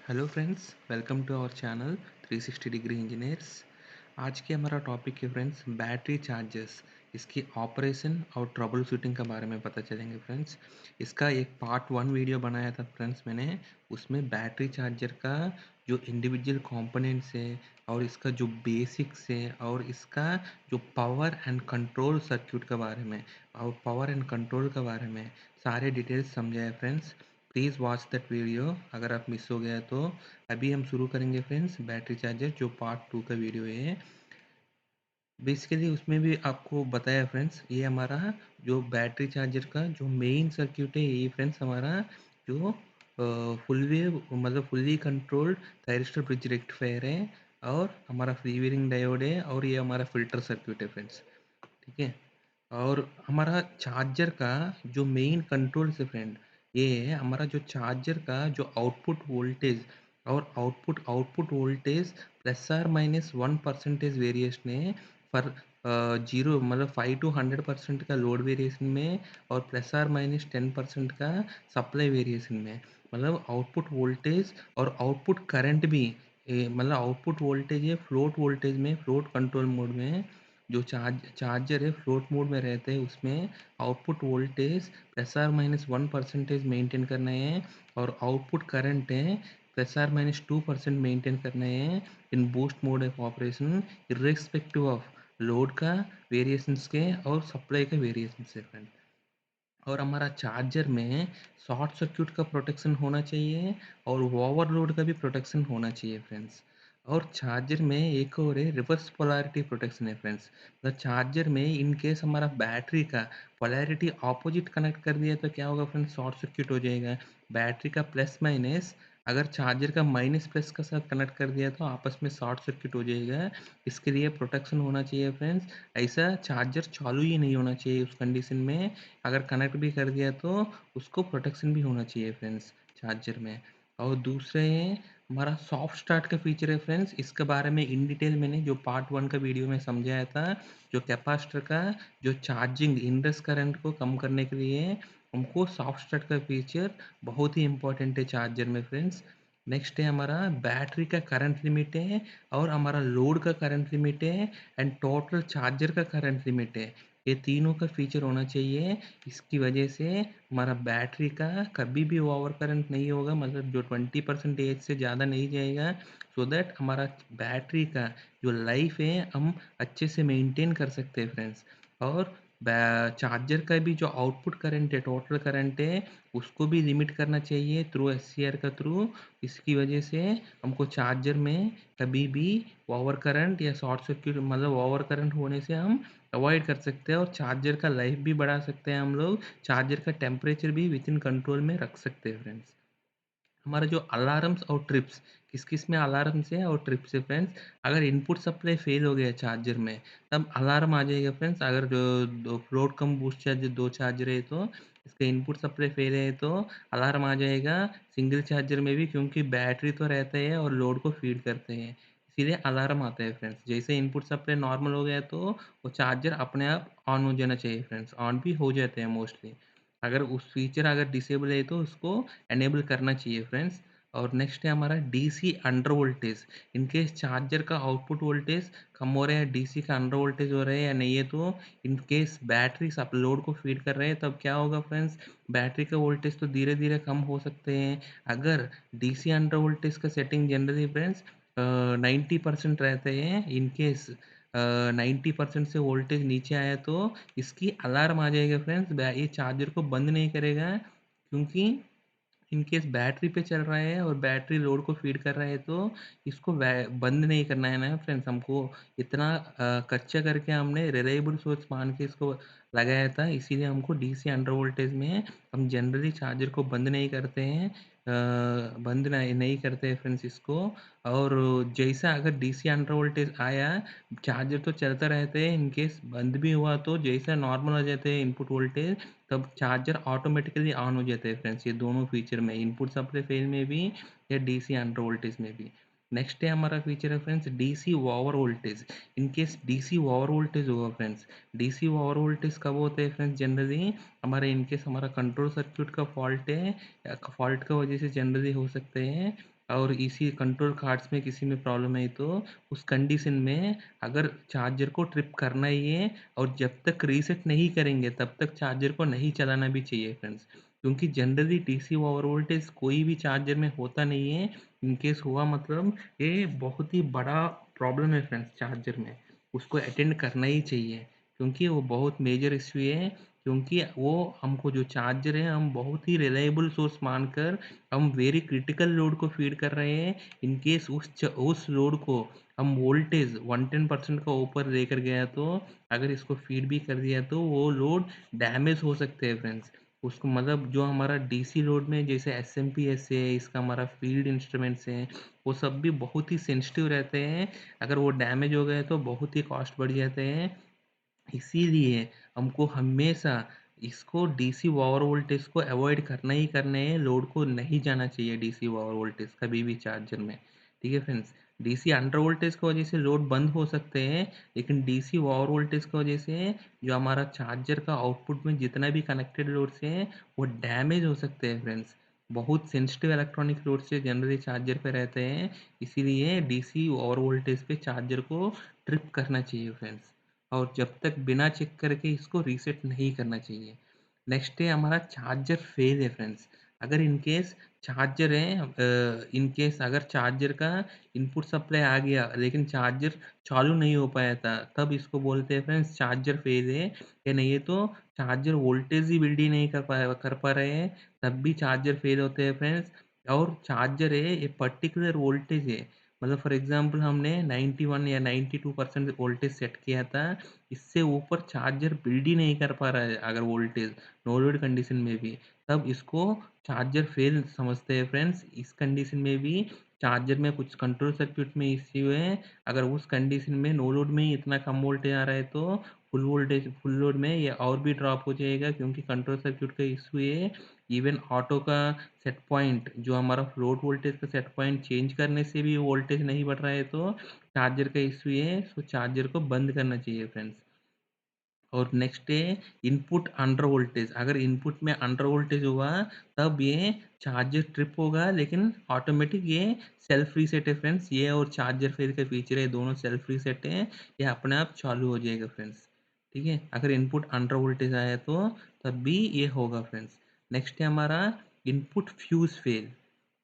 Hello friends, welcome to our channel 360 degree engineers. आज के हमारा टॉपिक है फ्रेंड्स बैटरी चार्जर्स। इसकी ऑपरेशन और ट्रबल शूटिंग के बारे में पता चलेंगे फ्रेंड्स। इसका एक पार्ट 1 वीडियो बनाया था फ्रेंड्स मैंने। उसमें बैटरी चार्जर का जो इंडिविजुअल कंपोनेंट्स है और इसका जो बेसिक्स है और इसका जो पावर एंड कंट्रोल सर्क्यूट के बारे में और पावर एंड कंट्रोल के बारे में सारे डिटेल्स समझाए friends. Please watch that video अगर आप मिस हो गया तो। अभी हम शुरू करेंगे फ्रेंड्स बैटरी चार्जर जो पार्ट 2 का वीडियो है। बेसिकली उसमें भी आपको बताया फ्रेंड्स, ये हमारा जो बैटरी चार्जर का जो मेन सर्क्यूट है ये फ्रेंड्स हमारा जो फुल वेव मतलब fully controlled thyristor bridge rectifier है और हमारा फ्री व्हीलिंग डायोड है और ये हमारा फिल्टर सर्क्यूट है फ्रेंड्स। ठीक है। और हमारा चार्जर का जो मेन कंट्रोल से फ्रेंड ये है हमारा जो चार्जर का जो आउटपुट वोल्टेज और आउटपुट आउटपुट वोल्टेज +- 1% वेरिएशन है फॉर जीरो मतलब 5 to 100% का लोड वेरिएशन में और +- 10% का सप्लाई वेरिएशन में। मतलब आउटपुट वोल्टेज और आउटपुट करंट भी मतलब आउटपुट वोल्टेज है फ्लोट वोल्टेज में फ्लोट कंट्रोल मोड में। जो चार्जर है फ्लोट मोड में रहते हैं उसमें आउटपुट वोल्टेज +- 1% मेंटेन करना है और आउटपुट करंट है +- 2% मेंटेन करना है in boost mode of operation irrespective of load का वेरिएशंस के और सप्लाई का वेरिएशन से फ्रेंड। और हमारा चार्जर में शॉर्ट सर्क्यूट का प्रोटेक्शन होना चाहिए और ओवरलोड का भी प्रोटेक्शन होना चाहिए फ्रेंड्स। और चार्जर में एक और है रिवर्स पोलैरिटी प्रोटेक्शन है फ्रेंड्स। मतलब चार्जर में इन केस हमारा बैटरी का पोलैरिटी ऑपोजिट कनेक्ट कर दिया तो क्या होगा फ्रेंड्स, शॉर्ट सर्क्यूट हो जाएगा। बैटरी का प्लस माइनस अगर चार्जर का माइनस प्लस के साथ कनेक्ट कर दिया तो आपस में शॉर्ट सर्क्यूट हो जाएगा। इसके लिए प्रोटेक्शन होना चाहिए फ्रेंड्स। ऐसा चार्जर चालू ही नहीं होना चाहिए उस कंडीशन में। अगर कनेक्ट भी कर दिया तो उसको प्रोटेक्शन भी होना चाहिए फ्रेंड्स चार्जर में। और दूसरे हमारा सॉफ्ट स्टार्ट का फीचर है फ्रेंड्स। इसके बारे में इन डिटेल मैंने जो पार्ट 1 का वीडियो में समझाया था। जो कैपेसिटर का जो चार्जिंग इंडस करंट को कम करने के लिए हमको सॉफ्ट स्टार्ट का फीचर बहुत ही इंपॉर्टेंट है चार्जर में फ्रेंड्स। नेक्स्ट है हमारा बैटरी का करंट लिमिट है और हमारा लोड का करंट लिमिट है एंड टोटल चार्जर का करंट लिमिट है। ये तीनों का फीचर होना चाहिए। इसकी वजह से हमारा बैटरी का कभी भी ओवर करंट नहीं होगा, मतलब जो 20% से ज़्यादा नहीं जाएगा। सो दैट हमारा बैटरी का जो लाइफ है हम अच्छे से मेंटेन कर सकते हैं फ्रेंड्स। और चार्जर का भी जो आउटपुट करंट है टोटल करंट है उसको भी लिमिट करना चाहिए थ्रू एससीआर का थ्रू। इसकी वजह से हमको चार्जर में कभी भी ओवर करंट या शॉर्ट सर्क्यूट मतलब ओवर करंट होने से हम अवॉइड कर सकते हैं और चार्जर का लाइफ भी बढ़ा सकते हैं हम लोग। चार्जर का टेम्परेचर भी विद इन कंट्रोल में रख सकते हैं फ्रेंड्स। हमारा जो अलार्म्स और ट्रिप्स किस किस में अलार्म्स है और ट्रिप्स है फ्रेंड्स। अगर इनपुट सप्लाई फेल हो गया चार्जर में तब अलार्म आ जाएगा फ्रेंड्स। अगर जो दो फ्लोट कम बूस्ट चार्जर दो चार्जर है तो इसका इनपुट सप्लाई फेल है तो अलार्म आ जाएगा सिंगल चार्जर में भी, क्योंकि बैटरी तो रहता है और लोड को फीड करते हैं इसीलिए अलार्म आता है फ्रेंड्स। जैसे इनपुट सप्लाई नॉर्मल हो गया तो वो चार्जर अपने आप ऑन हो जाना चाहिए फ्रेंड्स। ऑन भी हो जाते हैं मोस्टली। अगर उस फीचर अगर डिसेबल है तो उसको एनेबल करना चाहिए फ्रेंड्स। और नेक्स्ट है हमारा DC under voltage. In case charger का आउटपुट वोल्टेज कम हो रहा है, डीसी का अंडर वोल्टेज हो रहा है या नहीं है तो इन केस बैटरी सब लोड को फीड कर रहे हैं तब क्या होगा फ्रेंड्स, बैटरी का वोल्टेज तो धीरे धीरे कम हो सकते हैं। अगर डीसी अंडर वोल्टेज का सेटिंग जनरली फ्रेंड्स 90% रहते हैं। इन केस 90% से वोल्टेज नीचे आया तो इसकी अलार्म आ जाएगा फ्रेंड्स। ये चार्जर को बंद नहीं करेगा, क्योंकि इन केस बैटरी पे चल रहा है और बैटरी लोड को फीड कर रहा है तो इसको बंद नहीं करना है ना फ्रेंड्स। हमको इतना कच्चा करके हमने रिलायबल सोर्स मान के इसको लगाया था, इसीलिए हमको डीसी अंडर वोल्टेज में हम जनरली चार्जर को बंद नहीं करते हैं। बंद नहीं करते हैं फ्रेंड्स इसको। और जैसा अगर डीसी अंडर वोल्टेज आया चार्जर तो चलता रहता है, इन केस बंद भी हुआ तो जैसा नॉर्मल हो जाते हैं इनपुट वोल्टेज तब चार्जर ऑटोमेटिकली ऑन हो जाते हैं फ्रेंड्स। ये दोनों फीचर में इनपुट सप्लाई फेल में भी या डीसी अंडर वोल्टेज में भी। नेक्स्ट है हमारा फीचर है friends DC over voltage. In case DC over voltage होगा फ्रेंड्स, डीसी ओवर वोल्टेज कब होते हैं फ्रेंड्स, जनरली हमारे इन केस हमारा कंट्रोल सर्क्यूट का फॉल्ट है या फॉल्ट का वजह से जनरली हो सकते हैं। और इसी कंट्रोल कार्ड्स में किसी में प्रॉब्लम है तो उस कंडीशन में अगर चार्जर को ट्रिप करना ही है और जब तक रीसेट नहीं करेंगे तब तक चार्जर को नहीं चलाना भी चाहिए फ्रेंड्स, क्योंकि जनरली डीसी ओवर वोल्टेज कोई भी चार्जर में होता नहीं है। इन केस हुआ मतलब ये बहुत ही बड़ा प्रॉब्लम है फ्रेंड्स चार्जर में, उसको अटेंड करना ही चाहिए क्योंकि वो बहुत मेजर इश्यू है। क्योंकि वो हमको जो चार्जर है हम बहुत ही रिलायबल सोर्स मानकर हम वेरी क्रिटिकल लोड को फीड कर रहे हैं। इन केस उस लोड को हम वोल्टेज 110% का ऊपर लेकर गया तो अगर इसको फीड भी कर दिया तो वो लोड डैमेज हो सकते हैं फ्रेंड्स। उसको मतलब जो हमारा डीसी लोड में जैसे एस एम पी एस है, इसका हमारा फील्ड इंस्ट्रूमेंट्स हैं, वो सब भी बहुत ही सेंसिटिव रहते हैं। अगर वो डैमेज हो गए तो बहुत ही कॉस्ट बढ़ जाते हैं। इसीलिए हमको हमेशा इसको डीसी ओवर वोल्टेज को अवॉइड करना ही करना है, लोड को नहीं जाना चाहिए डीसी ओवर वोल्टेज कभी भी चार्जर में। ठीक है फ्रेंड्स, डीसी अंडर वोल्टेज की वजह से लोड बंद हो सकते हैं, लेकिन डीसी ओवर वोल्टेज की वजह से जो हमारा चार्जर का आउटपुट में जितना भी कनेक्टेड लोड्स हैं वो डैमेज हो सकते हैं फ्रेंड्स। बहुत सेंसिटिव इलेक्ट्रॉनिक लोड से जनरली चार्जर पे रहते हैं, इसीलिए डीसी ओवर वोल्टेज पे चार्जर को ट्रिप करना चाहिए फ्रेंड्स, और जब तक बिना चेक करके इसको रीसेट नहीं करना चाहिए। नेक्स्ट है हमारा चार्जर फेल है फ्रेंड्स। अगर इन केस चार्जर है, इन केस अगर चार्जर का इनपुट सप्लाई आ गया लेकिन चार्जर चालू नहीं हो पाया था, तब इसको बोलते हैं फ्रेंड्स चार्जर फेल है। या नहीं है तो चार्जर वोल्टेज ही बिल्ड ही नहीं कर पा रहे हैं, तब भी चार्जर फेल होते हैं फ्रेंड्स। और चार्जर है ये पर्टिकुलर वोल्टेज है, मतलब फॉर एग्जांपल हमने 91 या 92% वोल्टेज सेट किया था, इससे ऊपर चार्जर बिल्ड ही नहीं कर पा रहा है अगर वोल्टेज नो लोड कंडीशन में भी, तब इसको चार्जर फेल समझते हैं फ्रेंड्स। इस कंडीशन में भी चार्जर में कुछ कंट्रोल सर्किट में इश्यू है, अगर उस कंडीशन में नो लोड में ही इतना कम वोल्टेज आ रहा है तो फुल लोड में ये और भी ड्रॉप हो जाएगा, क्योंकि कंट्रोल सर्किट का इशू है। इवन ऑटो का सेट पॉइंट जो हमारा फ्लोट वोल्टेज का सेट पॉइंट चेंज करने से भी वोल्टेज नहीं बढ़ रहा है तो चार्जर का इशू है, सो चार्जर को बंद करना चाहिए फ्रेंड्स। और नेक्स्ट है इनपुट अंडर वोल्टेज, अगर इनपुट में अंडर वोल्टेज हुआ तब ये चार्जर ट्रिप होगा, लेकिन ऑटोमेटिक ये सेल्फ रीसेट है फ्रेंड्स। ये और चार्जर फेल का फीचर है, दोनों सेल्फ रीसेट है, ये अपने आप चालू हो जाएगा फ्रेंड्स। ठीक है, अगर इनपुट अंडर वोल्टेज आया तो तब भी ये होगा फ्रेंड्स। नेक्स्ट है हमारा input fuse fail.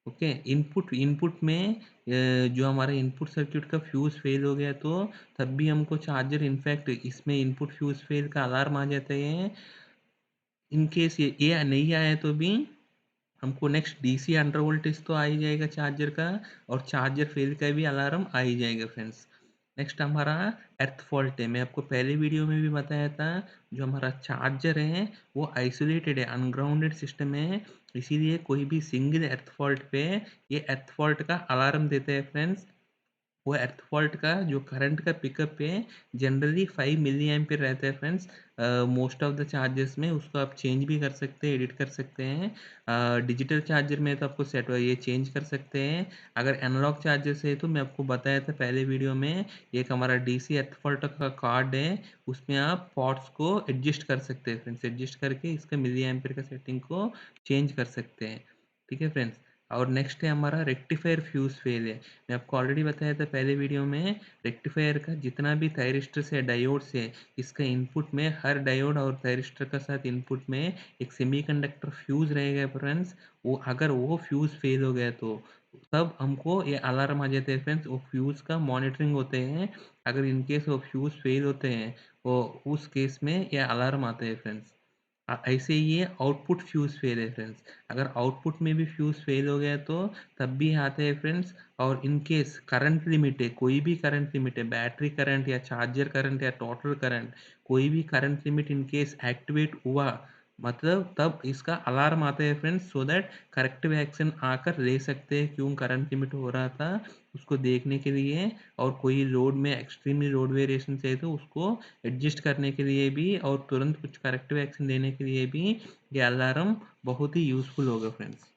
Okay, input input में जो हमारा इनपुट सर्किट का फ्यूज़ फेल हो गया तो तब भी हमको चार्जर इनफैक्ट इसमें इनपुट फ्यूज़ फेल का अलार्म आ जाता है। इन केस ये नहीं आया तो भी हमको नेक्स्ट डीसी अंडर वोल्टेज तो आ ही जाएगा चार्जर का, और चार्जर फेल का भी अलार्म आ ही जाएगा फ्रेंड्स। नेक्स्ट हमारा एर्थ फॉल्ट है, मैं आपको पहले वीडियो में भी बताया था, जो हमारा चार्जर है वो आइसोलेटेड है, अनग्राउंडेड सिस्टम है, इसीलिए कोई भी सिंगल एर्थ फॉल्ट पे ये एर्थ फॉल्ट का अलार्म देते हैं फ्रेंड्स। वो अर्थ फॉल्ट का जो करंट का पिकअप है जनरली 5 मिली एम्पियर रहता है friends. Most of the chargers में उसको आप चेंज भी कर सकते हैं, एडिट कर सकते हैं। डिजिटल चार्जर में तो आपको सेट ये चेंज कर सकते हैं। अगर एनालॉग चार्जर्स है तो मैं आपको बताया था पहले वीडियो में, एक हमारा डीसी अर्थ फॉल्ट का कार्ड है, उसमें आप पॉट्स को एडजस्ट कर सकते हैं फ्रेंड्स, एडजस्ट करके इसका मिली एम्पियर का सेटिंग को चेंज कर सकते हैं। ठीक है फ्रेंड्स, और नेक्स्ट है हमारा रेक्टिफायर फ्यूज फेल है। मैं आपको ऑलरेडी बताया था पहले वीडियो में, रेक्टिफायर का जितना भी थायरिस्टर्स है, डायोड्स है, इसका इनपुट में हर डायोड और थायरिस्टर का साथ इनपुट में एक सेमीकंडक्टर फ्यूज रहेगा फ्रेंड्स। वो अगर वो फ्यूज फेल हो गया तो तब हमको ये अलार्म आ जाते हैं फ्रेंड्स, वो फ्यूज का मॉनिटरिंग होते हैं। अगर इन केस वो फ्यूज फेल होते हैं वो उस केस में ये अलार्म आते हैं फ्रेंड्स। ऐसे ही ये आउटपुट फ्यूज़ फेल है फ्रेंड्स, अगर आउटपुट में भी फ्यूज़ फेल हो गया तो तब भी आते हैं फ्रेंड्स। और इन केस करंट लिमिट है, कोई भी करंट लिमिट है, बैटरी करंट या चार्जर करंट या टोटल करंट, कोई भी current limit in case activate हुआ मतलब तब इसका अलार्म आता है friends, so that corrective action आकर ले सकते हैं क्यों करंट लिमिट हो रहा था उसको देखने के लिए, और कोई लोड में एक्सट्रीमली लोड वेरिएशन है तो उसको एडजस्ट करने के लिए भी और तुरंत कुछ करेक्टिव एक्शन देने के लिए भी ये अलार्म बहुत ही यूज़फुल होगा फ्रेंड्स।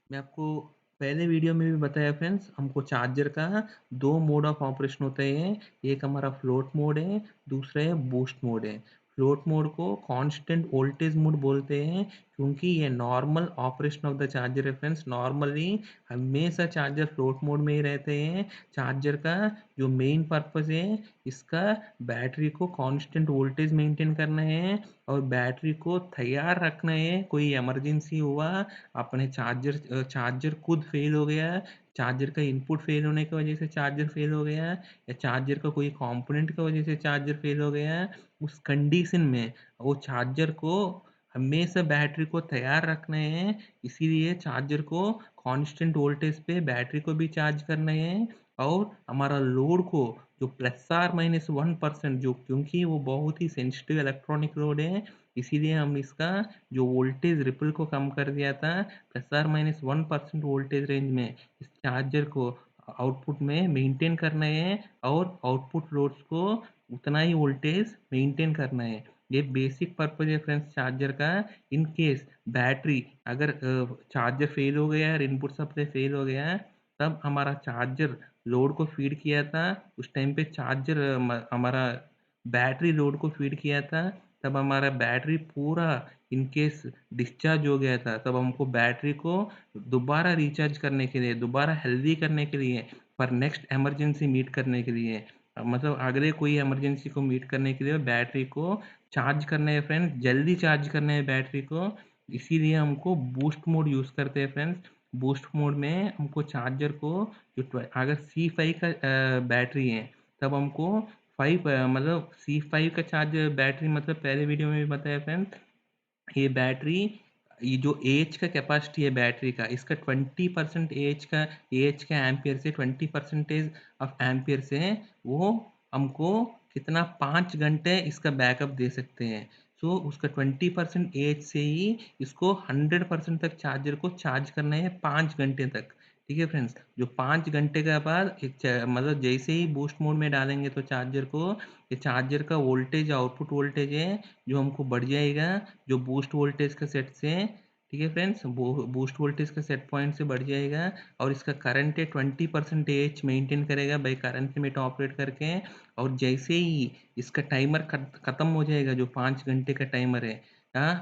मैं आपको पहले वीडियो में भी बताया फ्रेंड्स, हमको चार्जर का दो मोड ऑफ ऑपरेशन होते हैं, एक हमारा फ्लोट मोड है, दूसरा है बूस्ट मोड है। फ्लोट मोड को कांस्टेंट वोल्टेज मोड बोलते हैं क्योंकि ये normal operation of the charger है फ्रेंड्स। नॉर्मली हमेशा चार्जर फ्लोट मोड में ही रहते हैं। चार्जर का जो मेन पर्पस है, इसका बैटरी को कांस्टेंट वोल्टेज मेंटेन करना है और बैटरी को तैयार रखना है। कोई इमरजेंसी हुआ, अपने चार्जर खुद फेल हो गया, चार्जर का इनपुट फेल होने की वजह से चार्जर फेल हो गया, या चार्जर का कोई कंपोनेंट की वजह से चार्जर फेल हो गया, उस कंडीशन में वो चार्जर को हमेशा बैटरी को तैयार रखना है। इसीलिए चार्जर को कांस्टेंट वोल्टेज पे बैटरी को भी चार्ज करना है। और हमारा लोड को जो ±1%, जो क्योंकि वो बहुत ही सेंसिटिव इलेक्ट्रॉनिक लोड है, इसीलिए हम इसका जो वोल्टेज रिपल को कम कर दिया था। ±1% वोल्टेज रेंज में इस चार्जर को आउटपुट में मेंटेन करना है और आउटपुट लोड्स को उतना ही वोल्टेज मेंटेन करना है। ये बेसिक पर्पज है फ्रेंड्स चार्जर का। इन केस बैटरी अगर चार्जर फेल हो गया और इनपुट सप्लाई फेल हो गया, तब हमारा चार्जर लोड को फीड किया था, उस टाइम पे चार्जर हमारा बैटरी लोड को फीड किया था, तब हमारा बैटरी पूरा इन केस डिस्चार्ज हो गया था, तब हमको बैटरी को दोबारा रिचार्ज करने के लिए, दोबारा हेल्दी करने के लिए, पर नेक्स्ट इमरजेंसी मीट करने के लिए, मतलब अगले कोई इमरजेंसी को मीट करने के लिए बैटरी को चार्ज करना है फ्रेंड्स, जल्दी चार्ज करना है बैटरी को। इसीलिए हमको बूस्ट मोड यूज़ करते हैं फ्रेंड्स। बूस्ट मोड में हमको चार्जर को अगर C5 का बैटरी है, तब हमको 5 मतलब C5 का चार्जर बैटरी, मतलब पहले वीडियो में भी बताया फ्रेंड्स, ये बैटरी, ये जो एच का कैपेसिटी है बैटरी का, इसका 20% एच का एम्पियर से 20% ऑफ एम्पियर से वो हमको कितना 5 घंटे इसका बैकअप दे सकते हैं। सो उसका 20% एच से ही इसको 100% तक चार्जर को चार्ज करना है 5 घंटे तक। ठीक है फ्रेंड्स, जो 5 घंटे के बाद मतलब जैसे ही बूस्ट मोड में डालेंगे तो चार्जर को, ये चार्जर का वोल्टेज, आउटपुट वोल्टेज है जो हमको बढ़ जाएगा, जो बूस्ट वोल्टेज का सेट से, ठीक है फ्रेंड्स, बूस्ट वोल्टेज का सेट पॉइंट से बढ़ जाएगा। और इसका करंट है 20% एच मेंटेन करेगा बाई करंट लिमिट ऑपरेट करके। और जैसे ही इसका टाइमर ख़त्म हो जाएगा, जो 5 घंटे का टाइमर है,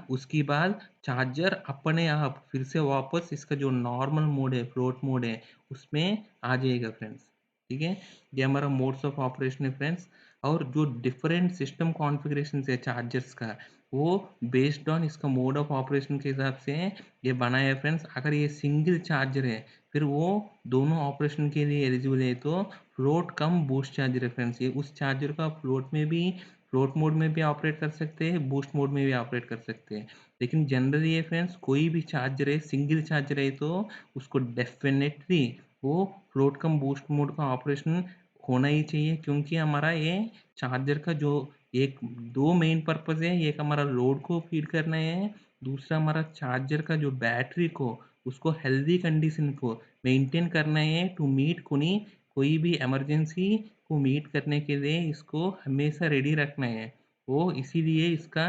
उसके बाद चार्जर अपने आप फिर से वापस इसका जो नॉर्मल मोड है, फ्लोट मोड है, उसमें आ जाएगा फ्रेंड्स। ठीक है, ये हमारा मोड्स ऑफ ऑपरेशन है फ्रेंड्स। और जो डिफरेंट सिस्टम कॉन्फ़िगरेशन है चार्जर्स का, वो बेस्ड ऑन इसका मोड ऑफ ऑपरेशन के हिसाब से ये बना है फ्रेंड्स। अगर ये सिंगल चार्जर है, फिर वो दोनों ऑपरेशन के लिए एलिजिबल है, तो फ्लोट कम बूस्ट चार्जर है फ्रेंड्स। ये उस चार्जर को आप फ्लोट मोड में भी ऑपरेट कर सकते हैं, बूस्ट मोड में भी ऑपरेट कर सकते हैं। लेकिन जनरली ये फ्रेंड्स, कोई भी चार्जर है, सिंगल चार्जर है, तो उसको डेफिनेटली वो फ्लोट कम बूस्ट मोड का ऑपरेशन होना ही चाहिए। क्योंकि हमारा ये चार्जर का जो एक दो मेन पर्पस है, एक हमारा लोड को फीड करना है, दूसरा हमारा चार्जर का जो बैटरी को, उसको हेल्दी कंडीशन को मेंटेन करना है, टू मीट कोई भी इमरजेंसी को मीट करने के लिए इसको हमेशा रेडी रखना है। वो इसीलिए इसका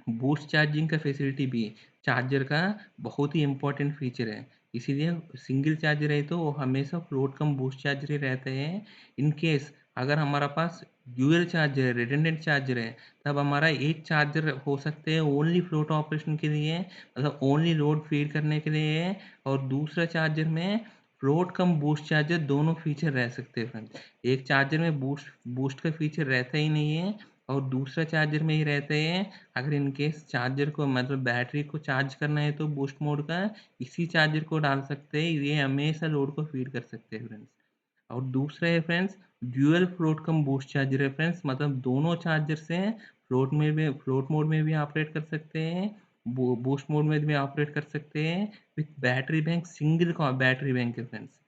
बूस्ट चार्जिंग का फैसिलिटी भी चार्जर का बहुत ही इम्पोर्टेंट फीचर है। इसीलिए सिंगल चार्जर है तो वो हमेशा फ्लोट कम बूस्ट चार्जर ही रहते हैं। इन केस अगर हमारा पास ड्यूअल चार्जर है, रिडंडेंट चार्जर है, तब हमारा एक चार्जर हो सकते हैं ओनली फ्लोट ऑपरेशन के लिए, मतलब ओनली लोड फीड करने के लिए है, और दूसरा चार्जर में फ्लोट कम बूस्ट चार्जर दोनों फीचर रह सकते हैं फ्रेंड्स। एक चार्जर में बूस्ट बूस्ट का फीचर रहता ही नहीं है, और दूसरा चार्जर में ही रहते हैं। अगर इन केस चार्जर को, मतलब बैटरी को चार्ज करना है, तो बूस्ट मोड का इसी चार्जर को डाल सकते हैं, ये हमेशा लोड को फीड कर सकते हैं फ्रेंड्स। और दूसरा है फ्रेंड्स, ड्यूअल फ्लोट कम बूस्ट चार्जर है फ्रेंड्स, मतलब दोनों चार्जर से फ्लोट मोड में भी ऑपरेट कर सकते हैं, बूस्ट मोड में भी ऑपरेट कर सकते हैं, विथ बैटरी बैंक, सिंगल का बैटरी बैंक है फ्रेंड्स।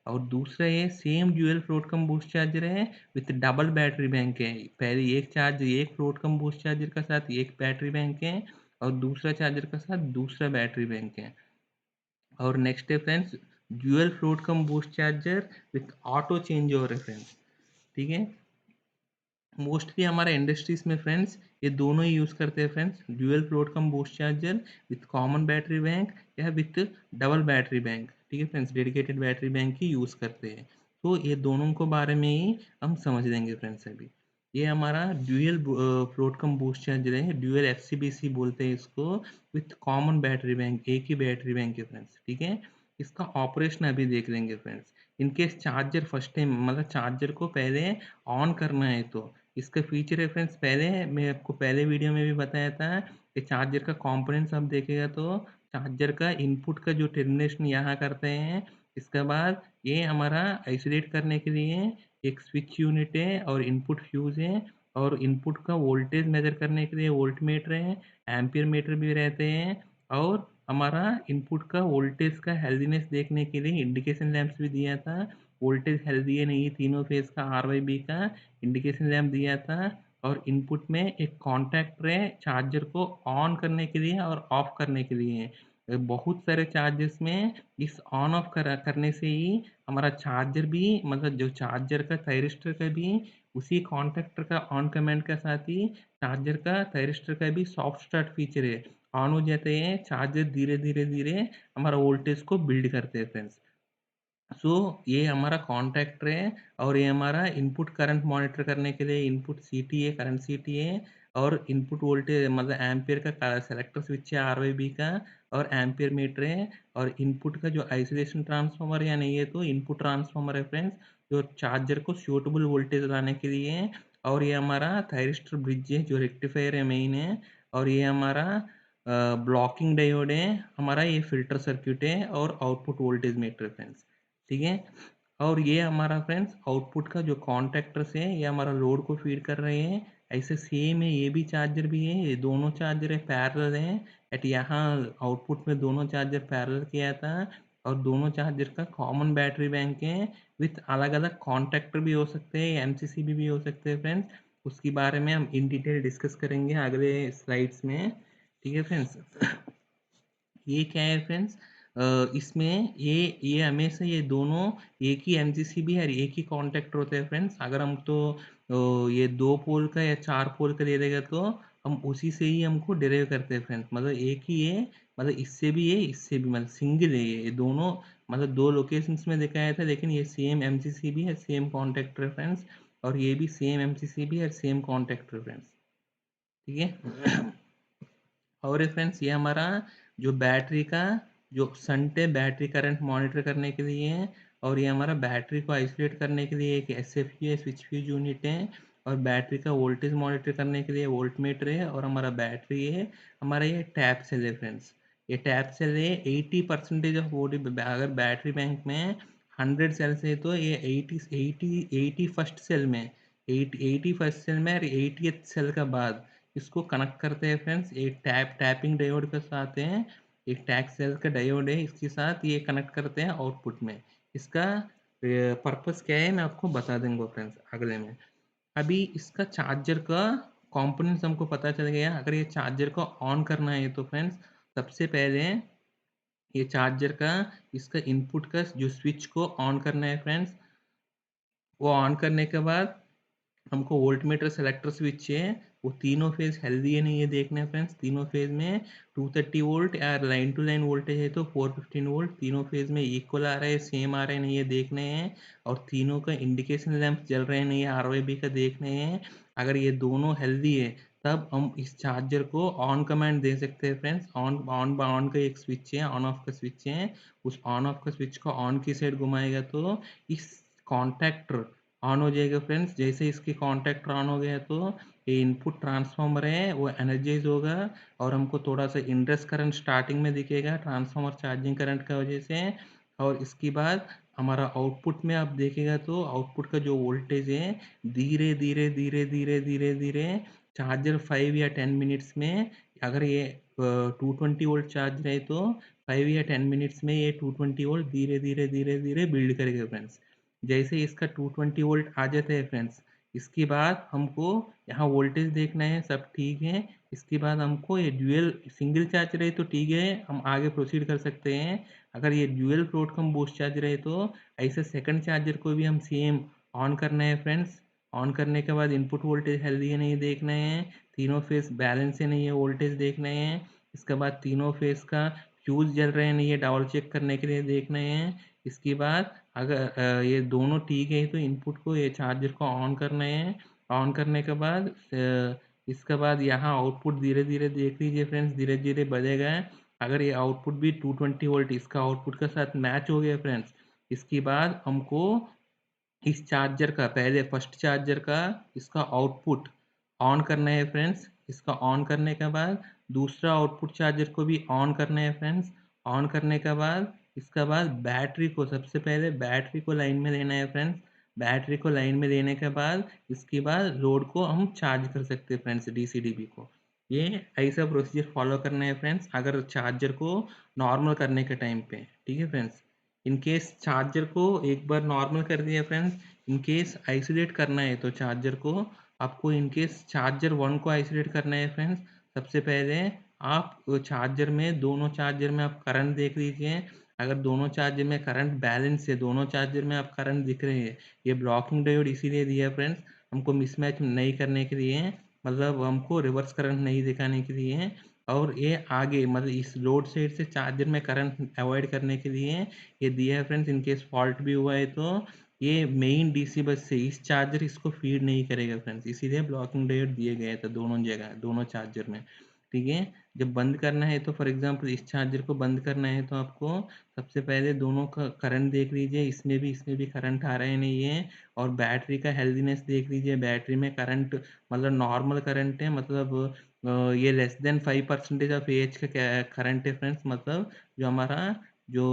और दूसरा ये सेम ड्यूअल फ्लोट कम बूस्ट चार्जर है विथ डबल बैटरी बैंक है। पहले एक फ्लोट कम बूस्ट चार्जर का साथ एक बैटरी बैंक है, और दूसरा चार्जर का साथ दूसरा बैटरी बैंक है। और नेक्स्ट है friends, dual float come boost charger with auto change over है फ्रेंड्स। ठीक है, मोस्टली हमारे इंडस्ट्रीज में फ्रेंड्स ये दोनों ही यूज़ करते हैं friends, dual float come boost charger with common battery bank या विथ डबल बैटरी बैंक। ठीक है फ्रेंड्स, डेडिकेटेड बैटरी बैंक ही यूज़ करते हैं। तो ये दोनों को बारे में ही हम समझ लेंगे फ्रेंड्स अभी। ये हमारा ड्यूयल फ्लोट कम बूस्ट चार्जर है, ड्यूयल एफसीबीसी बोलते हैं इसको, विथ कॉमन बैटरी बैंक, एक ही बैटरी बैंक है फ्रेंड्स, ठीक है। इसका ऑपरेशन अभी देख लेंगे friends. In case charger first time मतलब चार्जर को पहले ऑन करना है तो इसका फीचर है फ्रेंड्स, पहले मैं आपको पहले वीडियो में भी बताया था कि चार्जर का कंपोनेंट्स आप देखेगा तो चार्जर का इनपुट का जो टर्मिनेशन यहाँ करते हैं, इसके बाद ये हमारा आइसोलेट करने के लिए एक स्विच यूनिट है और इनपुट फ्यूज है, और इनपुट का वोल्टेज मेजर करने के लिए वोल्ट मीटर है, एम्पियर मीटर भी रहते हैं, और हमारा इनपुट का वोल्टेज का हेल्दीनेस देखने के लिए इंडिकेशन लैंप्स भी दिया था। वोल्टेज हेल्दी है नहीं, तीनों फेज का RYB का इंडिकेशन लैंप दिया था। और इनपुट में एक कॉन्टैक्टर है चार्जर को ऑन करने के लिए और ऑफ करने के लिए। बहुत सारे चार्जर्स में इस ऑन ऑफ करने से ही हमारा चार्जर भी मतलब जो चार्जर का थायरिस्टर का भी उसी कॉन्टैक्टर का ऑन कमांड के साथ ही चार्जर का थायरिस्टर का भी सॉफ्ट स्टार्ट फीचर है, ऑन हो जाते हैं चार्जर धीरे धीरे धीरे हमारा वोल्टेज को बिल्ड करते हैं फ्रेंड्स। सो ये हमारा कॉन्टैक्टर है, और ये हमारा इनपुट करंट मॉनिटर करने के लिए इनपुट सीटी है, करंट सीटी है, और इनपुट वोल्टेज मतलब एम्पियर का सेलेक्टर स्विच है RYB का, और एम्पियर मीटर है, और इनपुट का जो आइसोलेशन ट्रांसफार्मर या नहीं है तो इनपुट ट्रांसफार्मर है फ्रेंड्स, जो चार्जर को सूटेबल वोल्टेज लाने के लिए है। और ये हमारा थायरिस्टर ब्रिज है जो रेक्टिफायर है मेन है, और ये हमारा ब्लॉकिंग डायोड है, हमारा ये फिल्टर सर्किट है, और आउटपुट वोल्टेज मीटर फ्रेंड्स, ठीक है। और ये हमारा फ्रेंड्स आउटपुट का जो कॉन्टैक्टर्स है ये हमारा लोड को फीड कर रहे हैं। ऐसे सेम है ये भी चार्जर भी है, ये दोनों चार्जर है पैरेलल हैं। एट यहाँ आउटपुट में दोनों चार्जर पैरेलल किया था, और दोनों चार्जर का कॉमन बैटरी बैंक है, विथ अलग अलग कॉन्टैक्टर भी हो सकते हैं, MCCB भी हो सकते हैं फ्रेंड्स। उसके बारे में हम इन डिटेल डिस्कस करेंगे अगले स्लाइड्स में, ठीक है फ्रेंड्स। ये क्या है फ्रेंड्स, इसमें ये हमेशा ये दोनों एक ही MCCB है, एक ही कॉन्टैक्टर होते हैं फ्रेंड्स। अगर हम तो ये 2 पोल का या 4 पोल का ले लेगा तो हम उसी से ही हमको डिराइव करते हैं फ्रेंड्स, मतलब एक ही है, मतलब इससे भी है इससे भी, मतलब सिंगल है ये दोनों, मतलब 2 लोकेशंस में दिखाया था लेकिन ये सेम MCCB है, सेम कॉन्टैक्टर है फ्रेंड्स, और ये भी सेम MCCB है, सेम कॉन्टैक्टर फ्रेंड्स, ठीक है। और फ्रेंड्स ये हमारा जो बैटरी का जो संट है बैटरी करंट मॉनिटर करने के लिए है, और ये हमारा बैटरी को आइसोलेट करने के लिए एक SFU है, स्विच फ्यूज यूनिट है, और बैटरी का वोल्टेज मॉनिटर करने के लिए वोल्ट मीटर है, और हमारा बैटरी है, हमारा ये टैप सेल है फ्रेंड्स। ये टैप सेल है 80% ऑफ बॉडी, अगर बैटरी बैंक में 100 सेल्स है तो ये 80 फर्स्ट सेल में 80 फर्स्ट सेल में और 80th सेल का बाद इसको कनेक्ट करते हैं फ्रेंड्स, एक टैपिंग डायोड के साथ है, एक टैग सेल का डायोड है, इसके साथ ये कनेक्ट करते हैं आउटपुट में। इसका पर्पस क्या है मैं आपको बता दूंगा फ्रेंड्स अगले में। अभी इसका चार्जर का कंपोनेंट्स हमको पता चल गया। अगर ये चार्जर को ऑन करना है तो फ्रेंड्स सबसे पहले ये चार्जर का इसका इनपुट का जो स्विच को ऑन करना है फ्रेंड्स, वो ऑन करने के बाद हमको वोल्टमीटर सेलेक्टर स्विच है, वो तीनों फेज हेल्दी है नहीं ये देखना है फ्रेंड्स। तीनों फेज में 230 वोल्ट या लाइन टू लाइन वोल्टेज है तो 415 वोल्ट तीनों फेज में इक्वल आ रहा है, सेम आ रहे हैं नहीं ये देखने हैं, और तीनों का इंडिकेशन लैंप जल रहे हैं नहीं ये RYB का देखने हैं। अगर ये दोनों हेल्दी है तब हम इस चार्जर को ऑन कमांड दे सकते हैं फ्रेंड्स। ऑन ऑन ऑन का एक स्विच है, ऑन ऑफ का स्विच है, उस ऑन ऑफ का स्विच को ऑन की साइड घुमाएगा तो इस कॉन्टैक्टर ऑन हो जाएगा फ्रेंड्स। जैसे इसकी कॉन्टैक्ट ऑन हो गया तो ये इनपुट ट्रांसफार्मर है वो एनर्जाइज होगा, और हमको थोड़ा सा इंड्रेस करंट स्टार्टिंग में दिखेगा ट्रांसफार्मर चार्जिंग करंट की वजह से। और इसके बाद हमारा आउटपुट में आप देखेगा तो आउटपुट का जो वोल्टेज है धीरे धीरे धीरे धीरे धीरे धीरे चार्जर 5 या 10 मिनट्स में, अगर ये 220 वोल्ट चार्ज है तो 5 या 10 मिनट्स में ये 220 वोल्ट धीरे धीरे धीरे धीरे बिल्ड करेगा फ्रेंड्स। जैसे इसका 220 वोल्ट आ जाता है फ्रेंड्स, इसके बाद हमको यहाँ वोल्टेज देखना है सब ठीक है। इसके बाद हमको ये ड्यूअल सिंगल चार्ज रहे तो ठीक है हम आगे प्रोसीड कर सकते हैं। अगर ये ड्यूअल फ्लोट कम बूस्ट चार्ज रहे तो ऐसे सेकंड चार्जर को भी हम सेम ऑन करना है फ्रेंड्स। ऑन करने के बाद इनपुट वोल्टेज हेल्दी है नहीं देखना है, तीनों फेस बैलेंस है नहीं है वोल्टेज देखना है। इसके बाद तीनों फेस का फ्यूज जल रहे हैं नहीं है डबल चेक करने के लिए देखना है। इसके बाद अगर ये दोनों ठीक है तो इनपुट को ये चार्जर को ऑन करना है, ऑन करने के बाद इसके बाद यहाँ आउटपुट धीरे-धीरे देख लीजिए फ्रेंड्स, धीरे-धीरे बढ़ेगा। अगर ये आउटपुट भी 220 वोल्ट इसका आउटपुट के साथ मैच हो गया फ्रेंड्स, इसके बाद हमको इस चार्जर का पहले फर्स्ट चार्जर का इसका आउटपुट ऑन करना है फ्रेंड्स। इसका ऑन करने के बाद दूसरा आउटपुट चार्जर को भी ऑन करना है फ्रेंड्स। ऑन करने के बाद इसके बाद बैटरी को सबसे पहले बैटरी को लाइन में लेना है फ्रेंड्स। बैटरी को लाइन में लेने के बाद इसके बाद लोड को हम चार्ज कर सकते हैं फ्रेंड्स, डीसी-डीसी को। ये ऐसा प्रोसीजर फॉलो करना है फ्रेंड्स अगर चार्जर को नॉर्मल करने के टाइम पे, ठीक है फ्रेंड्स। इन केस चार्जर को एक बार नॉर्मल कर दिया फ्रेंड्स, इन केस आइसोलेट करना है तो चार्जर को आपको इन केस चार्जर 1 को आइसोलेट करना है फ्रेंड्स। सबसे पहले आप चार्जर में दोनों चार्जर में आप करंट देख लीजिए। अगर दोनों चार्जर में करंट बैलेंस है, दोनों चार्जर में आप करंट दिख रहे हैं, ये ब्लॉकिंग डायोड इसीलिए दिया है फ्रेंड्स, हमको मिसमैच नहीं करने के लिए, मतलब हमको रिवर्स करंट नहीं दिखाने के लिए। और ये आगे मतलब इस लोड साइड से चार्जर में करंट अवॉइड करने के लिए ये दिया है फ्रेंड्स। इन केस फॉल्ट भी हुआ है तो ये मेन डीसी बस से इस चार्जर इसको फीड नहीं करेगा फ्रेंड्स, इसीलिए ब्लॉकिंग डायोड दिए गए थे दोनों जगह, दोनों चार्जर में, ठीक है। जब बंद करना है तो फॉर एग्जांपल इस चार्जर को बंद करना है तो आपको सबसे पहले दोनों का करंट देख लीजिए, इसमें भी करंट आ रहा है नहीं है। और बैटरी का हेल्दीनेस देख लीजिए, बैटरी में करंट मतलब नॉर्मल करंट है, मतलब ये लेस देन 5% ऑफ एच का करंट है फ्रेंड्स। मतलब जो हमारा जो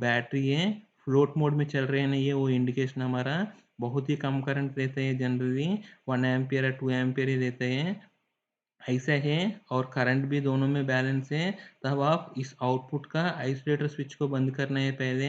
बैटरी है फ्लोट मोड में चल रहे हैं नहीं है, वो इंडिकेशन हमारा बहुत ही कम करंट देते हैं, जनरली 1 एम्पियर या 2 एम्पियर ही देते हैं, ऐसा है। और करंट भी दोनों में बैलेंस है। तब आप इस आउटपुट का आइसोलेटर स्विच को बंद करना है पहले।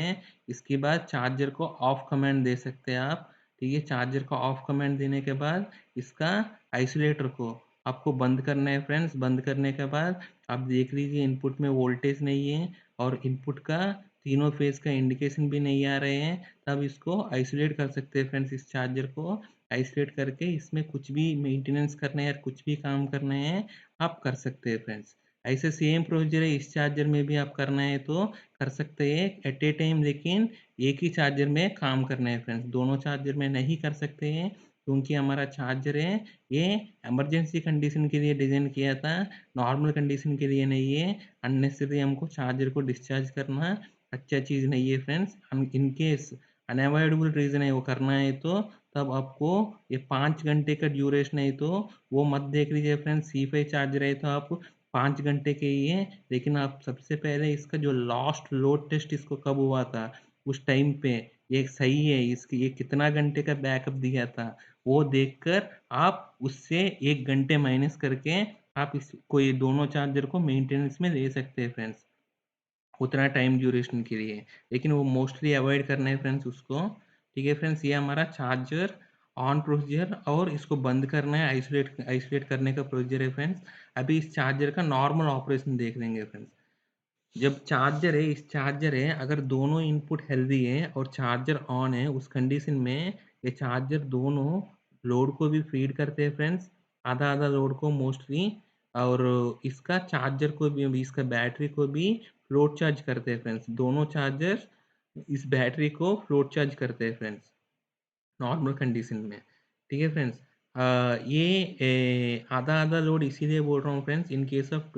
इसके बाद चार्जर को ऑफ कमांड दे सकते हैं आप, ठीक है। चार्जर को ऑफ कमांड देने के बाद इसका आइसोलेटर को आपको बंद करना है फ्रेंड्स। बंद करने के बाद आप देख लीजिए इनपुट में वोल्टेज नहीं है और इनपुट का तीनों फेज का इंडिकेशन भी नहीं आ रहे हैं, तब इसको आइसोलेट कर सकते हैं फ्रेंड्स। इस चार्जर को आइसोलेट करके इसमें कुछ भी मेंटेनेंस करना है या कुछ भी काम करना है आप कर सकते हैं फ्रेंड्स। ऐसे सेम प्रोसीजर है इस चार्जर में भी आप करना है तो कर सकते हैं एट ए टाइम, लेकिन एक ही चार्जर में काम करना है फ्रेंड्स, दोनों चार्जर में नहीं कर सकते हैं, क्योंकि हमारा चार्जर है ये इमरजेंसी कंडीशन के लिए डिज़ाइन किया था, नॉर्मल कंडीशन के लिए नहीं है। अननेसेसरी हमको चार्जर को डिस्चार्ज करना अच्छा चीज़ नहीं है फ्रेंड्स। हम इन केस अनअवॉइडेबल रीज़न है वो करना है तो तब आपको ये 5 घंटे का ड्यूरेशन है तो वो मत देख लीजिए फ्रेंड्स। C5 चार्जर है तो आप 5 घंटे के ही है, लेकिन आप सबसे पहले इसका जो लास्ट लोड टेस्ट इसको कब हुआ था उस टाइम पे ये सही है, इसकी ये कितना घंटे का बैकअप दिया था वो देखकर आप उससे 1 घंटे माइनस करके आप इस कोई दोनों चार्जर को मेंटेनेंस में ले सकते हैं फ्रेंड्स, उतना टाइम ड्यूरेशन के लिए। लेकिन वो मोस्टली अवॉइड करना है फ्रेंड्स उसको, ठीक है फ्रेंड्स। ये हमारा चार्जर ऑन प्रोसीजर और इसको बंद करना है, आइसोलेट आइसोलेट करने का प्रोसीजर है फ्रेंड्स। अभी इस चार्जर का नॉर्मल ऑपरेशन देख लेंगे फ्रेंड्स। जब चार्जर है इस चार्जर है अगर दोनों इनपुट हेल्दी है और चार्जर ऑन है उस कंडीशन में ये चार्जर दोनों लोड को भी फीड करते हैं फ्रेंड्स, आधा आधा लोड को मोस्टली। और इसका चार्जर को भी इसका बैटरी को भी फ्लोट चार्ज करते हैं फ्रेंड्स, दोनों चार्जर इस बैटरी को फ्लोट चार्ज करते हैं फ्रेंड्स नॉर्मल कंडीशन में, ठीक है फ्रेंड्स। ये आधा-आधा लोड इसीलिए बोल रहा हूँ friends, in case of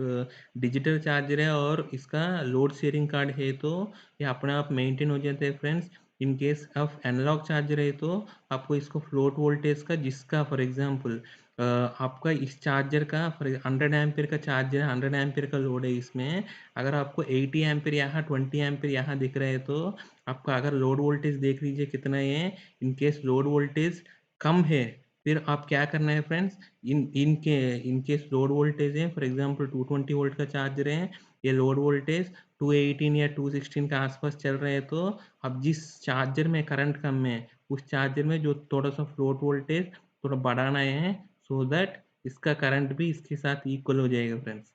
digital charger है और इसका लोड शेयरिंग कार्ड है तो ये अपने आप मेंटेन हो जाते हैं friends. In case of analog charger है तो आपको इसको फ्लोट वोल्टेज का जिसका फॉर एग्जांपल आपका इस चार्जर का फॉर 100 एम्पीयर का चार्जर है, 100 एम्पीयर का लोड है इसमें, अगर आपको 80 एम्पीयर यहाँ 20 एम्पीयर यहाँ दिख रहा है तो आपका अगर लोड वोल्टेज देख लीजिए कितना है। इन केस लोड वोल्टेज कम है फिर आप क्या करना है friends, in case load voltage है फॉर एग्जांपल 220 वोल्ट का चार्जर है, ये लोड वोल्टेज 218 या 216 के आसपास चल रहे हैं तो अब जिस चार्जर में करंट कम है उस चार्जर में जो थोड़ा सा फ्लोट वोल्टेज थोड़ा बढ़ाना है सो दैट इसका करंट भी इसके साथ इक्वल हो जाएगा फ्रेंड्स,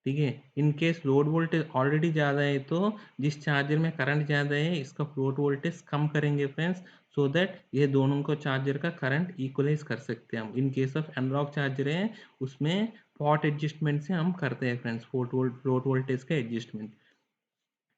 ठीक है। In case load voltage already ज़्यादा है तो जिस चार्जर में करंट ज़्यादा है इसका फ्लोट वोल्टेज कम करेंगे फ्रेंड्स, सो दैट ये दोनों को चार्जर का करंट इक्वलाइज कर सकते हैं हम। In case of analog charger है उसमें पॉट एडजस्टमेंट से हम करते हैं फ्रेंड्स फ्लोट वोल्टेज का एडजस्टमेंट,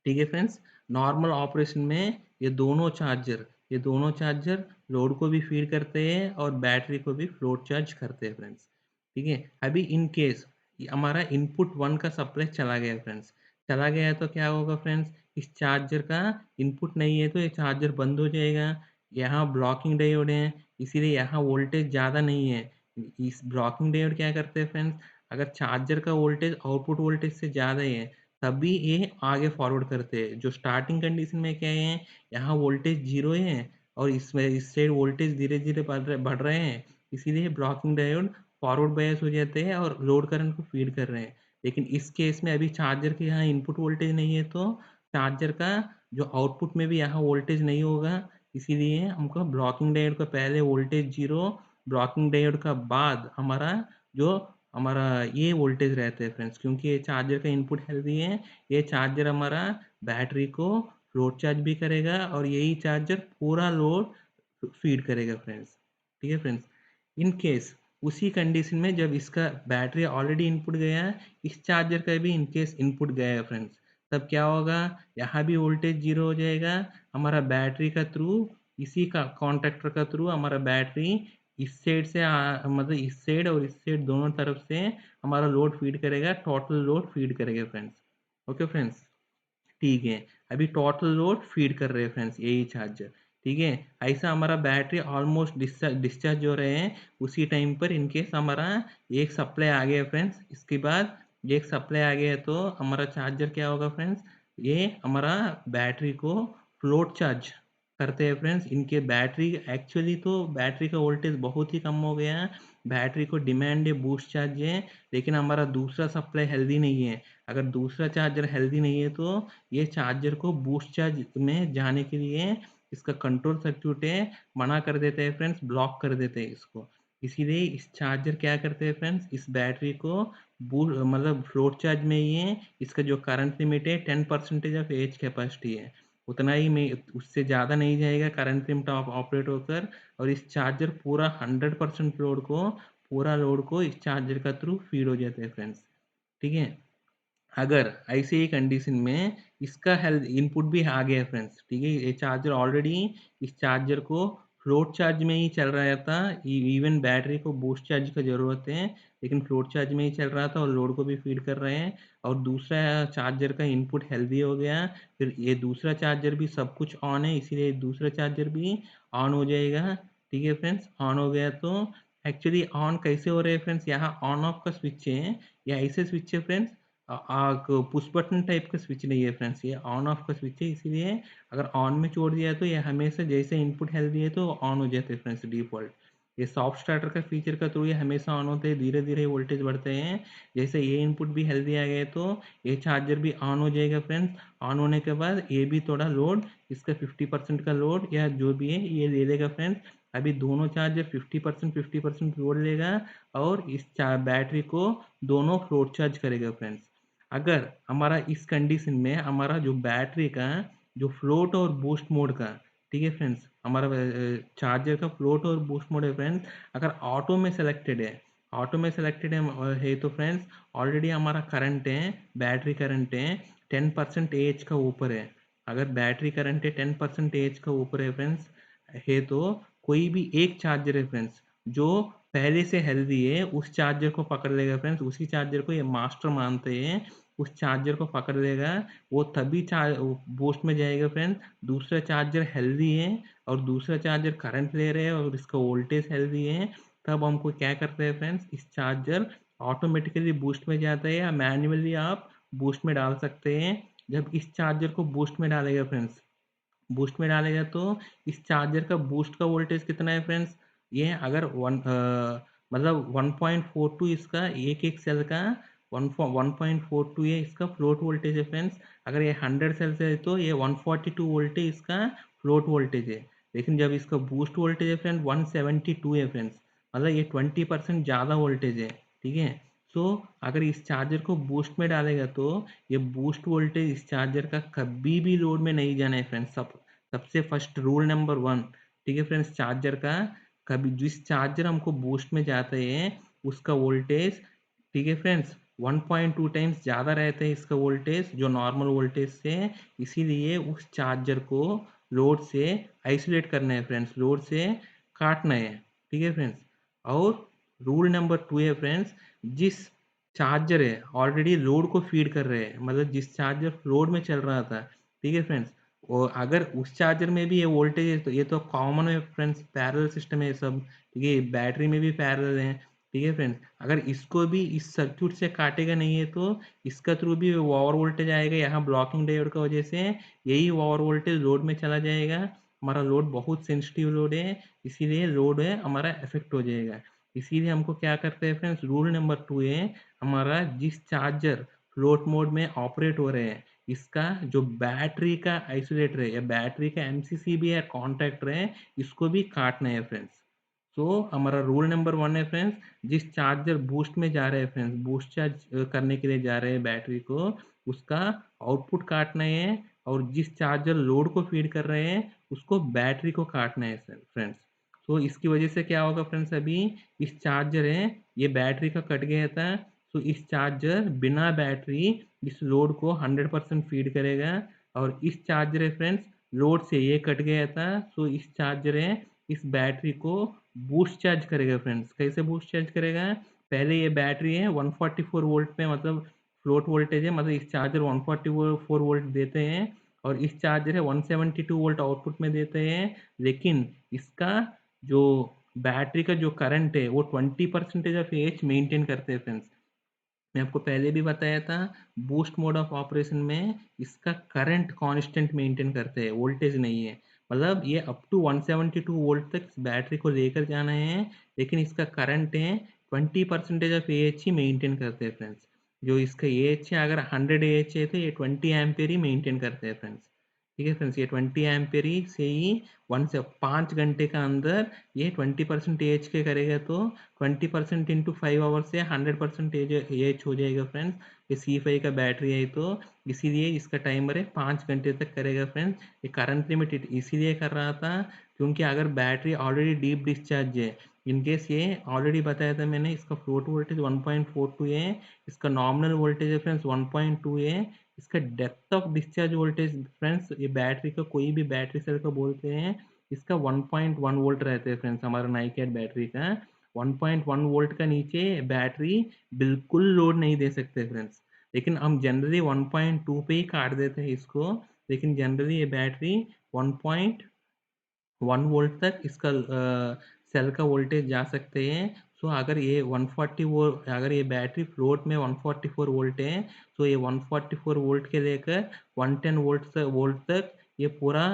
ठीक है फ्रेंड्स। नॉर्मल ऑपरेशन में ये दोनों चार्जर ये दोनों चार्जर लोड को भी फीड करते हैं और बैटरी को भी फ्लोट चार्ज करते हैं फ्रेंड्स। ठीक है, अभी इन केस हमारा इनपुट 1 का सप्लाई चला गया फ्रेंड्स, चला गया है तो क्या होगा फ्रेंड्स, इस चार्जर का इनपुट नहीं है तो ये चार्जर बंद हो जाएगा। यहाँ ब्लॉकिंग डायोड है, इसीलिए यहाँ वोल्टेज ज़्यादा नहीं है। इस ब्लॉकिंग डायोड क्या करते हैं फ्रेंड्स, अगर चार्जर का वोल्टेज आउटपुट वोल्टेज से ज़्यादा है तभी ये आगे फॉरवर्ड करते हैं। जो स्टार्टिंग कंडीशन में क्या है, यहाँ वोल्टेज 0 है और इसमें इस साइड वोल्टेज धीरे-धीरे बढ़ रहे हैं, इसीलिए ब्लॉकिंग डायोड फॉरवर्ड बायस हो जाते हैं और लोड करंट को फीड कर रहे हैं। लेकिन इस केस में अभी चार्जर के यहाँ इनपुट वोल्टेज नहीं है तो चार्जर का जो आउटपुट में भी यहाँ वोल्टेज नहीं होगा, इसीलिए हमको ब्लॉकिंग डायोड का पहले वोल्टेज 0, ब्लॉकिंग डायोड का बाद जो हमारा ये वोल्टेज रहता है फ्रेंड्स, क्योंकि ये चार्जर का इनपुट हेल्दी है। ये चार्जर हमारा बैटरी को लोड चार्ज भी करेगा और यही चार्जर पूरा लोड फीड करेगा फ्रेंड्स। ठीक है फ्रेंड्स, इन केस उसी कंडीशन में जब इसका बैटरी ऑलरेडी इनपुट गया, इस चार्जर का भी इन केस इनपुट गया है फ्रेंड्स, तब क्या होगा, यहाँ भी वोल्टेज 0 हो जाएगा। हमारा बैटरी का थ्रू, इसी का कॉन्टैक्टर का थ्रू हमारा बैटरी इस साइड से मतलब इस साइड और इस साइड दोनों तरफ से हमारा लोड फीड करेगा, टोटल लोड फीड करेगा फ्रेंड्स। ओके फ्रेंड्स, ठीक है, अभी टोटल लोड फीड कर रहे हैं फ्रेंड्स यही चार्जर। ठीक है, ऐसा हमारा बैटरी ऑलमोस्ट डिस्चार्ज हो रहे हैं, उसी टाइम पर इनकेस हमारा एक सप्लाई आ गया फ्रेंड्स। इसके बाद एक सप्लाई आ गया तो हमारा चार्जर क्या होगा फ्रेंड्स, ये हमारा बैटरी को फ्लोट चार्ज करते हैं फ्रेंड्स। इनके बैटरी एक्चुअली तो बैटरी का वोल्टेज बहुत ही कम हो गया है, बैटरी को डिमांड है बूस्ट चार्ज है, लेकिन हमारा दूसरा सप्लाई हेल्दी नहीं है। अगर दूसरा चार्जर हेल्दी नहीं है तो ये चार्जर को बूस्ट चार्ज में जाने के लिए इसका कंट्रोल सर्क्यूट है मना कर देते हैं फ्रेंड्स, ब्लॉक कर देते हैं इसको। इसीलिए इस चार्जर क्या करते हैं फ्रेंड्स, इस बैटरी को मतलब फ्लोट चार्ज में ही है। इसका जो करंट लिमिट है 10% ऑफ एज कैपेसिटी है, उतना ही में, उससे ज़्यादा नहीं जाएगा करंट लिमिट ऑपरेट होकर। और इस चार्जर पूरा 100% पूरा लोड को इस चार्जर का थ्रू फीड हो जाते हैं फ्रेंड्स। ठीक है, अगर ऐसे ही कंडीशन में इसका हेल्थ इनपुट भी आ गया फ्रेंड्स, ठीक है, ये चार्जर ऑलरेडी इस चार्जर को फ्लोट चार्ज में ही चल रहा था। इवन बैटरी को बूस्ट चार्ज का ज़रूरत है, लेकिन फ्लोट चार्ज में ही चल रहा था और लोड को भी फीड कर रहे हैं। और दूसरा चार्जर का इनपुट हेल्दी हो गया, फिर ये दूसरा चार्जर भी सब कुछ ऑन है, इसीलिए दूसरा चार्जर भी ऑन हो जाएगा। ठीक है फ्रेंड्स, ऑन हो गया तो एक्चुअली ऑन कैसे हो रहे हैं फ्रेंड्स, यहाँ ऑन ऑफ का स्विच है या ऐसे स्विच है फ्रेंड्स, पुश बटन टाइप का स्विच नहीं है फ्रेंड्स, ये ऑन ऑफ का स्विच है। इसीलिए अगर ऑन में छोड़ दिया तो ये हमेशा जैसे इनपुट हेल्दी है तो ऑन हो जाते हैं फ्रेंड्स डिफ़ॉल्ट। ये सॉफ्ट स्टार्टर का फीचर का थ्रू ये हमेशा ऑन होते हैं, धीरे धीरे वोल्टेज बढ़ते हैं। जैसे ये इनपुट भी हेल्दी आ गए तो ये चार्जर भी ऑन हो जाएगा फ्रेंड्स। ऑन होने के बाद ये भी थोड़ा लोड, इसका 50% का लोड या जो भी है ये ले लेगा फ्रेंड्स। अभी दोनों चार्जर 50% लोड लेगा और इस बैटरी को दोनों फ्लोट चार्ज करेगा फ्रेंड्स। अगर हमारा इस कंडीशन में हमारा जो बैटरी का जो फ्लोट और बूस्ट मोड का, ठीक है फ्रेंड्स, हमारा चार्जर का फ्लोट और बूस्ट मोड है फ्रेंड्स, अगर ऑटो में सेलेक्टेड है, ऑटो में सेलेक्टेड है तो फ्रेंड्स ऑलरेडी हमारा करंट है, बैटरी करंट है 10% एज का ऊपर है। अगर बैटरी करंट है 10% एज का ऊपर है फ्रेंड्स, है तो कोई भी एक चार्जर है फ्रेंड्स जो पहले से हेल्दी है उस चार्जर को पकड़ लेगा फ्रेंड्स, उसी चार्जर को ये मास्टर मानते हैं, उस चार्जर को पकड़ लेगा, वो तभी बूस्ट में जाएगा फ्रेंड्स। दूसरा चार्जर हेल्दी है और दूसरा चार्जर करंट ले रहे हैं और इसका वोल्टेज हेल्दी है, तब हमको क्या करते हैं फ्रेंड्स, इस चार्जर ऑटोमेटिकली बूस्ट में जाता है या मैन्युअली आप बूस्ट में डाल सकते हैं। जब इस चार्जर को बूस्ट में डालेगा फ्रेंड्स, बूस्ट में डालेगा तो इस चार्जर का बूस्ट का वोल्टेज कितना है फ्रेंड्स, ये अगर मतलब 1.42 इसका एक एक सेल का 1.42 है इसका फ्लोट वोल्टेज है फ्रेंड्स। अगर ये 100 सेल्स है तो ये 142 वोल्ट है इसका फ्लोट वोल्टेज है। लेकिन जब इसका बूस्ट वोल्टेज है फ्रेंड 172 है फ्रेंड्स, मतलब ये 20% ज़्यादा वोल्टेज है। ठीक है, सो अगर इस चार्जर को बूस्ट में डालेगा तो ये बूस्ट वोल्टेज इस चार्जर का कभी भी लोड में नहीं जाना है फ्रेंड्स। सबसे फर्स्ट रूल नंबर 1, ठीक है फ्रेंड्स, चार्जर का कभी जिस चार्जर हमको बूस्ट में जाते हैं उसका वोल्टेज, ठीक है फ्रेंड्स, 1.2 टाइम्स ज़्यादा रहता है इसका वोल्टेज जो नॉर्मल वोल्टेज से। इसीलिए उस चार्जर को लोड से आइसोलेट करना है फ्रेंड्स, लोड से काटना है। ठीक है फ्रेंड्स। और रूल नंबर 2 है फ्रेंड्स, जिस चार्जर है ऑलरेडी लोड को फीड कर रहे हैं, मतलब जिस चार्जर लोड में चल रहा था, ठीक है फ्रेंड्स, और अगर उस चार्जर में भी ये वोल्टेज है तो ये तो कॉमन है फ्रेंड्स, पैरेलल सिस्टम है ये सब। ठीक है, बैटरी में भी पैरेलल है। ठीक है फ्रेंड्स, अगर इसको भी इस सर्क्यूट से काटेगा नहीं है तो इसका थ्रू भी ओवर वोल्टेज आएगा, यहाँ ब्लॉकिंग डायोड की वजह से यही ओवर वोल्टेज लोड में चला जाएगा। हमारा लोड बहुत सेंसिटिव लोड है, इसीलिए लोड है हमारा इफेक्ट हो जाएगा। इसीलिए हमको क्या करते हैं फ्रेंड्स, रूल नंबर 2 है हमारा, जिस चार्जर फ्लोट मोड में ऑपरेट हो रहे हैं, इसका जो बैटरी का आइसोलेटर है या बैटरी का एमसीसीबी या कॉन्टैक्टर है, इसको भी काटना है फ्रेंड्स। सो हमारा रूल नंबर 1 है फ्रेंड्स, जिस चार्जर बूस्ट में जा रहे हैं फ्रेंड्स, बूस्ट चार्ज करने के लिए जा रहे हैं बैटरी को, उसका आउटपुट काटना है। और जिस चार्जर लोड को फीड कर रहे हैं उसको बैटरी को काटना है फ्रेंड्स। तो इसकी वजह से क्या होगा फ्रेंड्स, अभी इस चार्जर है ये बैटरी का कट गया था, तो इस चार्जर बिना बैटरी इस लोड को 100% फीड करेगा। और इस चार्जर है फ्रेंड्स, लोड से ये कट गया था, तो इस चार्जर है इस बैटरी को बूस्ट चार्ज करेगा फ्रेंड्स। कैसे बूस्ट चार्ज करेगा, पहले ये बैटरी है 144 वोल्ट पे, मतलब फ्लोट वोल्टेज है, मतलब इस चार्जर 144 वोल्ट देते हैं, और इस चार्जर है 172 वोल्ट आउटपुट में देते हैं। लेकिन इसका जो बैटरी का जो करंट है वो 20% ऑफ एच मेंटेन करते हैं फ्रेंड्स। मैं आपको पहले भी बताया था, बूस्ट मोड ऑफ ऑपरेशन में इसका करंट कांस्टेंट मेंटेन करते हैं, वोल्टेज नहीं है। मतलब ये अप टू 172 वोल्ट तक इस बैटरी को लेकर जाना है, लेकिन इसका करंट है 20% ऑफ एएच ही मेंटेन करते हैं फ्रेंड्स। जो इसका एएच है, अगर 100 एएच है तो ये 20 एम्पियर ही मेंटेन करते हैं फ्रेंड्स। ठीक है फ्रेंड्स, ये 20 एम्पियर ही से ही 5 घंटे का अंदर ये 20% एच के करेगा, तो 20% इंटू 5 आवर्स से 100% एच हो जाएगा फ्रेंड्स। ये C5 का बैटरी है, तो इसीलिए इसका टाइमर है 5 घंटे तक करेगा फ्रेंड्स। ये करंट लिमिट इसीलिए कर रहा था क्योंकि अगर बैटरी ऑलरेडी डीप डिस्चार्ज है, इनकेस ये ऑलरेडी बताया था मैंने, इसका फ्लोट वोल्टेज 1.42 है, इसका नॉमिनल वोल्टेज है फ्रेंड्स 1.2 है, इसका depth of discharge voltage friends, ये बैटरी का कोई भी बैटरी सेल का बोलते हैं, इसका 1.1 वोल्ट रहते हैं फ्रेंड्स। हमारा नाइकेट बैटरी का 1.1 वोल्ट का नीचे बैटरी बिल्कुल लोड नहीं दे सकते फ्रेंड्स। लेकिन हम जनरली 1.2 पे ही काट देते हैं इसको, लेकिन जनरली ये बैटरी 1 वोल्ट तक इसका सेल का वोल्टेज जा सकते हैं। सो अगर ये 140 वो अगर ये बैटरी फ्लोट में 144 वोल्ट है, तो ये 144 वोल्ट के लेकर 110 वोल्ट तक ये पूरा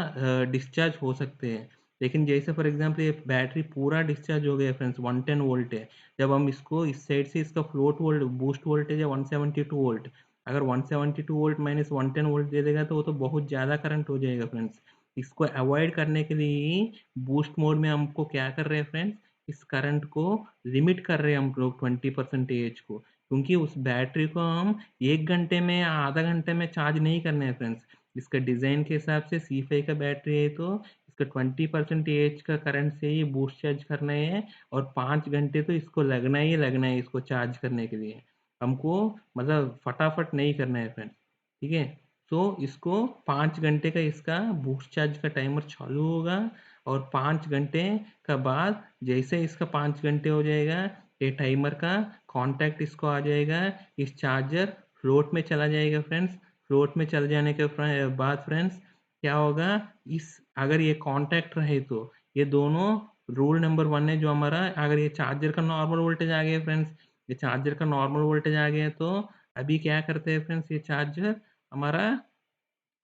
डिस्चार्ज हो सकते हैं। लेकिन जैसे फॉर एग्जांपल ये बैटरी पूरा डिस्चार्ज हो गया फ्रेंड्स, 110 वोल्ट है, जब हम इसको इस साइड से इसका फ्लोट वोल्ट बूस्ट वोल्टेज है 172 वोल्ट, अगर 172 वोल्ट माइनस 110 वोल्ट दे देगा तो वो तो बहुत ज़्यादा करंट हो जाएगा फ्रेंड्स। इसको अवॉइड करने के लिए ही बूस्ट मोड में हमको क्या कर रहे हैं फ्रेंड्स, इस करंट को लिमिट कर रहे हैं हम लोग 20% को, क्योंकि उस बैटरी को हम 1 घंटे में या आधा घंटे में चार्ज नहीं करना है फ्रेंड्स। इसका डिज़ाइन के हिसाब से C5 का बैटरी है, तो इसका 20% का करंट से ही बूस्ट चार्ज करना है, और 5 घंटे तो इसको लगना ही लगना है इसको चार्ज करने के लिए। हमको मतलब फटाफट नहीं करना है फ्रेंड्स। ठीक है, तो इसको 5 घंटे का इसका बूस्ट चार्ज का टाइमर चालू होगा, और 5 घंटे का बाद जैसे इसका 5 घंटे हो जाएगा, ये टाइमर का कांटेक्ट इसको आ जाएगा, इस चार्जर फ्लोट में चला जाएगा फ्रेंड्स। फ्लोट में चल जाने के बाद फ्रेंड्स क्या होगा, इस अगर ये कांटेक्ट रहे तो ये दोनों, रूल नंबर 1 है जो हमारा, अगर ये चार्जर का नॉर्मल वोल्टेज आ गया फ्रेंड्स, ये चार्जर का नॉर्मल वोल्टेज आ गया, तो अभी क्या करते हैं फ्रेंड्स, ये चार्जर हमारा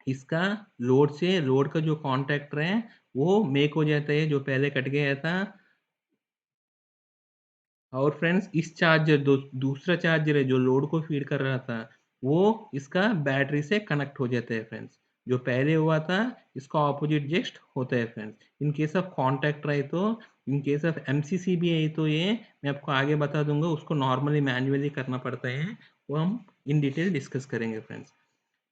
इसका लोड का जो कॉन्टैक्टर है वो मेक हो जाता है जो पहले कट गया था। और फ्रेंड्स इस चार्जर दूसरा चार्जर है जो लोड को फीड कर रहा था, वो इसका बैटरी से कनेक्ट हो जाता है फ्रेंड्स। जो पहले हुआ था इसका ऑपोजिट जस्ट होता है friends. In case of contact रहे तो, इन केस ऑफ एमसीसी भी है तो ये मैं आपको आगे बता दूंगा, उसको नॉर्मली मैन्युअली करना पड़ता है, वो हम इन डिटेल डिस्कस करेंगे फ्रेंड्स।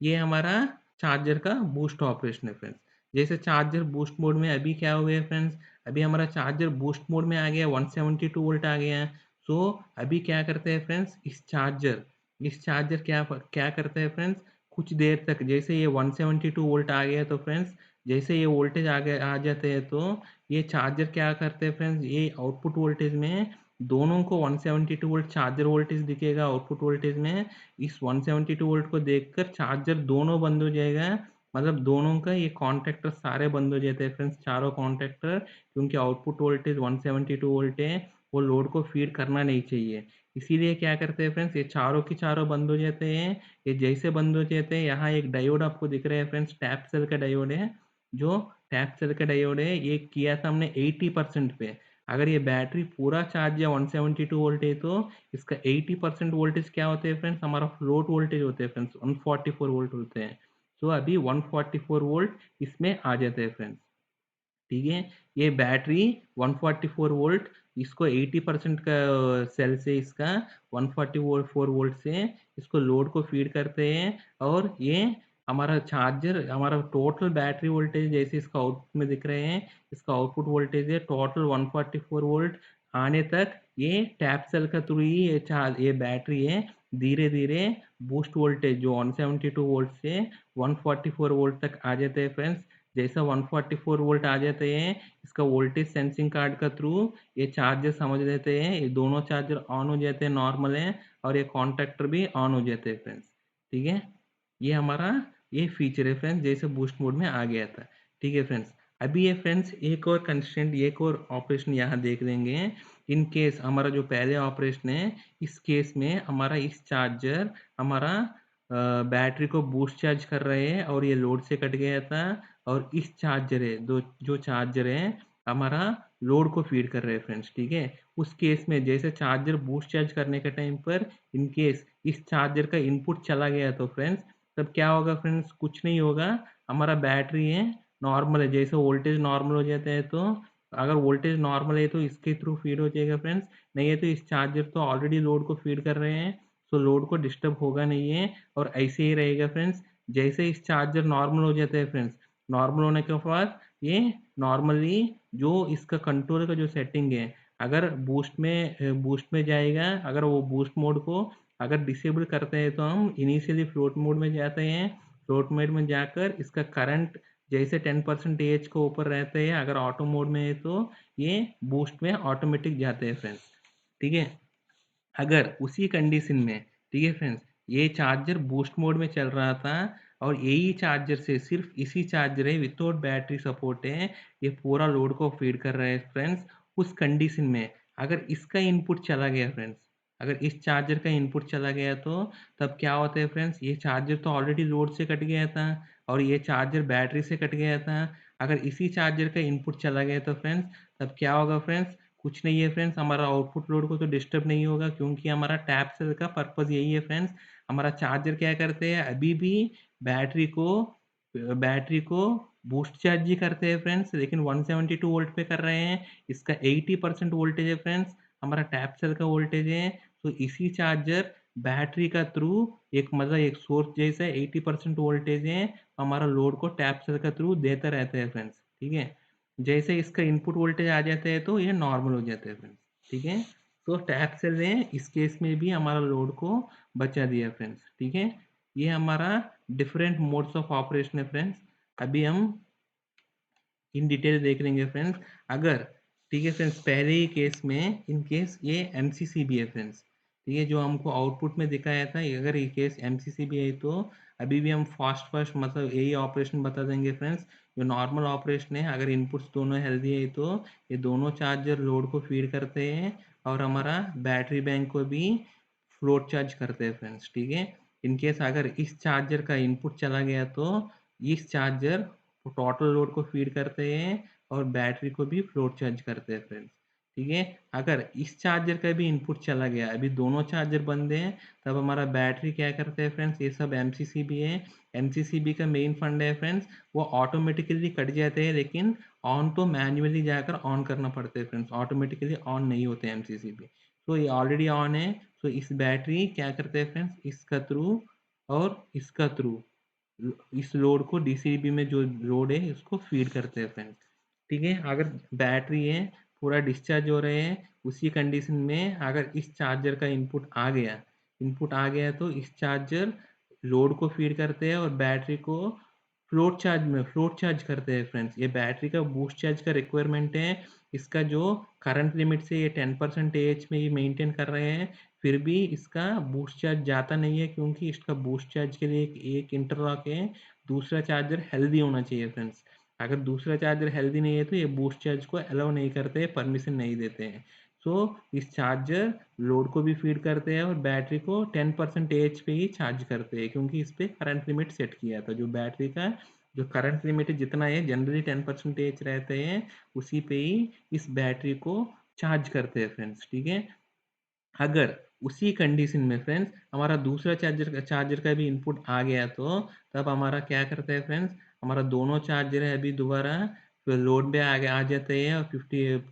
ये हमारा चार्जर का बूस्ट ऑपरेशन है फ्रेंड्स। जैसे चार्जर बूस्ट मोड में अभी क्या हो गया फ्रेंड्स, अभी हमारा चार्जर बूस्ट मोड में आ गया, 172 वोल्ट आ गया। सो अभी क्या करते हैं फ्रेंड्स, इस चार्जर क्या क्या करता है फ्रेंड्स, कुछ देर तक जैसे ये 172 वोल्ट आ गया तो फ्रेंड्स जैसे ये वोल्टेज आ जाते हैं तो ये चार्जर क्या करते हैं फ्रेंड्स, ये आउटपुट वोल्टेज में दोनों को 172 वोल्ट चार्जर वोल्टेज दिखेगा आउटपुट वोल्टेज में। इस 172 वोल्ट को देखकर चार्जर दोनों बंद हो जाएगा, मतलब दोनों का ये कॉन्टैक्टर सारे बंद हो जाते हैं फ्रेंड्स, चारों कॉन्टैक्टर, क्योंकि आउटपुट वोल्टेज 172 वोल्ट है, वो लोड को फीड करना नहीं चाहिए। इसीलिए क्या करते हैं फ्रेंड्स, ये चारों के चारों बंद हो जाते हैं। ये जैसे बंद हो जाते हैं, यहाँ एक डायोड आपको दिख रहा है फ्रेंड्स, टैप सेल का डायोड है। जो टैप सेल का डायोड है, ये किया था हमने 80% पे। अगर ये बैटरी पूरा चार्ज या 172 वोल्ट है तो इसका 80% वोल्टेज क्या होते हैं फ्रेंड्स, हमारा फ्लोट वोल्टेज होते हैं फ्रेंड्स, 144 वोल्ट होते हैं। तो अभी 144 वोल्ट इसमें आ जाते हैं फ्रेंड्स। ठीक है, ये बैटरी 144 वोल्ट, इसको 80% का सेल से इसका 144 वोल्ट से इसको लोड को फीड करते हैं। और ये हमारा चार्जर, हमारा टोटल बैटरी वोल्टेज जैसे इसका आउटपुट में दिख रहे हैं, इसका आउटपुट वोल्टेज है टोटल 144 वोल्ट आने तक, ये टैप सेल का थ्रू ही ये बैटरी है धीरे धीरे बूस्ट वोल्टेज जो 172 वोल्ट से 144 वोल्ट तक आ जाते हैं फ्रेंड्स। जैसा 144 वोल्ट आ जाते हैं, इसका वोल्टेज सेंसिंग कार्ड का थ्रू ये चार्जर समझ लेते हैं, ये दोनों चार्जर ऑन हो जाते हैं नॉर्मल है, और ये कॉन्टैक्टर भी ऑन हो जाते हैं फ्रेंड्स। ठीक है, ये हमारा ये फीचर है फ्रेंड्स, जैसे बूस्ट मोड में आ गया था। ठीक है फ्रेंड्स, अभी ये फ्रेंड्स एक और कंस्ट्रेंट, एक और ऑपरेशन यहाँ देख लेंगे। इन केस हमारा जो पहले ऑपरेशन है, इस केस में हमारा इस चार्जर हमारा बैटरी को बूस्ट चार्ज कर रहे हैं और ये लोड से कट गया था, और इस चार्जर है दो जो चार्जर है हमारा लोड को फीड कर रहे हैं फ्रेंड्स। ठीक है, उस केस में जैसे चार्जर बूस्ट चार्ज करने के टाइम पर इन केस इस चार्जर का इनपुट चला गया तो फ्रेंड्स तब क्या होगा फ्रेंड्स, कुछ नहीं होगा, हमारा बैटरी है नॉर्मल है, जैसे वोल्टेज नॉर्मल हो जाता है तो अगर वोल्टेज नॉर्मल है तो इसके थ्रू फीड हो जाएगा फ्रेंड्स, नहीं है तो इस चार्जर तो ऑलरेडी लोड को फीड कर रहे हैं, तो लोड को डिस्टर्ब होगा नहीं है, और ऐसे ही रहेगा फ्रेंड्स। जैसे इस चार्जर नॉर्मल हो जाता है फ्रेंड्स, नॉर्मल होने के बाद ये नॉर्मली जो इसका कंट्रोल का जो सेटिंग है, अगर बूस्ट में जाएगा, अगर वो बूस्ट मोड को अगर डिसेबल करते हैं तो हम इनिशियली फ्लोट मोड में जाते हैं, फ्लोट मोड में जाकर इसका करंट जैसे 10% एज को ऊपर रहते हैं, अगर ऑटो मोड में है तो ये बूस्ट में ऑटोमेटिक जाते हैं फ्रेंड्स। ठीक है, अगर उसी कंडीशन में, ठीक है फ्रेंड्स, ये चार्जर बूस्ट मोड में चल रहा था और यही चार्जर से, सिर्फ इसी चार्जर है विदाउट बैटरी सपोर्ट है, ये पूरा लोड को फीड कर रहा है फ्रेंड्स। उस कंडीशन में अगर इसका इनपुट चला गया फ्रेंड्स, अगर इस चार्जर का इनपुट चला गया तो तब क्या होता है फ्रेंड्स, ये चार्जर तो ऑलरेडी लोड से कट गया था और ये चार्जर बैटरी से कट गया था, अगर इसी चार्जर का इनपुट चला गया तो फ्रेंड्स तब क्या होगा फ्रेंड्स, कुछ नहीं है फ्रेंड्स, हमारा आउटपुट लोड को तो डिस्टर्ब नहीं होगा, क्योंकि हमारा टैप सेल का पर्पस यही है फ्रेंड्स। हमारा चार्जर क्या करते हैं, अभी भी बैटरी को बैटरी को बूस्ट चार्ज ही करते हैं फ्रेंड्स, लेकिन 172 वोल्ट पे कर रहे हैं। इसका 80% वोल्टेज है फ्रेंड्स, हमारा टैप सेल का वोल्टेज है। तो इसी चार्जर बैटरी का थ्रू एक मतलब एक सोर्स जैसा 80% वोल्टेज है, हमारा लोड को टैप सेल का थ्रू देता रहता है फ्रेंड्स। ठीक है, जैसे इसका इनपुट वोल्टेज आ जाता है तो ये नॉर्मल हो जाता है फ्रेंड्स। ठीक है, तो टैप सेल ने इस केस में भी हमारा लोड को बचा दिया फ्रेंड्स। ठीक है, ये हमारा डिफरेंट मोड्स ऑफ ऑपरेशन है फ्रेंड्स। अभी हम इन डिटेल देख लेंगे फ्रेंड्स। अगर, ठीक है फ्रेंड्स, पहले ही केस में इन केस ये एमसीसीबी है फ्रेंड्स, ठीक है, जो हमको आउटपुट में दिखाया था, अगर ये केस एमसीसीबी है तो अभी भी हम फास्ट फास्ट मतलब यही ऑपरेशन बता देंगे फ्रेंड्स। जो नॉर्मल ऑपरेशन है, अगर इनपुट्स दोनों हेल्दी है तो ये दोनों चार्जर लोड को फीड करते हैं और हमारा बैटरी बैंक को भी फ्लोट चार्ज करते हैं फ्रेंड्स। ठीक है, इनकेस अगर इस चार्जर का इनपुट चला गया तो इस चार्जर टोटल लोड को फीड करते हैं और बैटरी को भी फ्लोट चार्ज करते हैं फ्रेंड्स। ठीक है, अगर इस चार्जर का भी इनपुट चला गया, अभी दोनों चार्जर बंद हैं, तब हमारा बैटरी क्या करते हैं फ्रेंड्स, ये सब एमसीसीबी है, एमसीसीबी का मेन फंड है फ्रेंड्स, वो ऑटोमेटिकली कट जाते हैं, लेकिन ऑन तो मैन्युअली जाकर ऑन करना पड़ता है फ्रेंड्स, ऑटोमेटिकली ऑन नहीं होते एमसीसीबी। तो ये ऑलरेडी ऑन है, तो इस बैटरी क्या करते हैं फ्रेंड्स, इसका थ्रू और इसका थ्रू इस लोड को डीसीबी में जो लोड है उसको फीड करते हैं फ्रेंड्स। ठीक है, अगर बैटरी है पूरा डिस्चार्ज हो रहे हैं, उसी कंडीशन में अगर इस चार्जर का इनपुट आ गया तो इस चार्जर लोड को फीड करते हैं और बैटरी को फ्लोट चार्ज करते हैं फ्रेंड्स। ये बैटरी का बूस्ट चार्ज का रिक्वायरमेंट है। इसका जो करंट लिमिट से ये 10% एएच में ये मेंटेन कर रहे हैं, फिर भी इसका बूस्ट चार्ज जाता नहीं है, क्योंकि इसका बूस्ट चार्ज के लिए एक इंटरलॉक है। दूसरा चार्जर हेल्दी होना चाहिए फ्रेंड्स। अगर दूसरा चार्जर हेल्दी नहीं है तो ये बूस्ट चार्ज को अलाउ नहीं करते, परमिशन नहीं देते हैं। सो इस चार्जर लोड को भी फीड करते हैं और बैटरी को 10% एच पे ही चार्ज करते हैं, क्योंकि इस पे करंट लिमिट सेट किया था। जो बैटरी का जो करंट लिमिट जितना है, जनरली 10% एच रहते हैं, उसी पे ही इस बैटरी को चार्ज करते हैं फ्रेंड्स। ठीक है। अगर उसी कंडीशन में फ्रेंड्स हमारा दूसरा चार्जर का भी इनपुट आ गया, तो तब हमारा क्या करता है फ्रेंड्स, हमारा दोनों चार्जर है अभी दोबारा फिर लोड पे आ जाते हैं और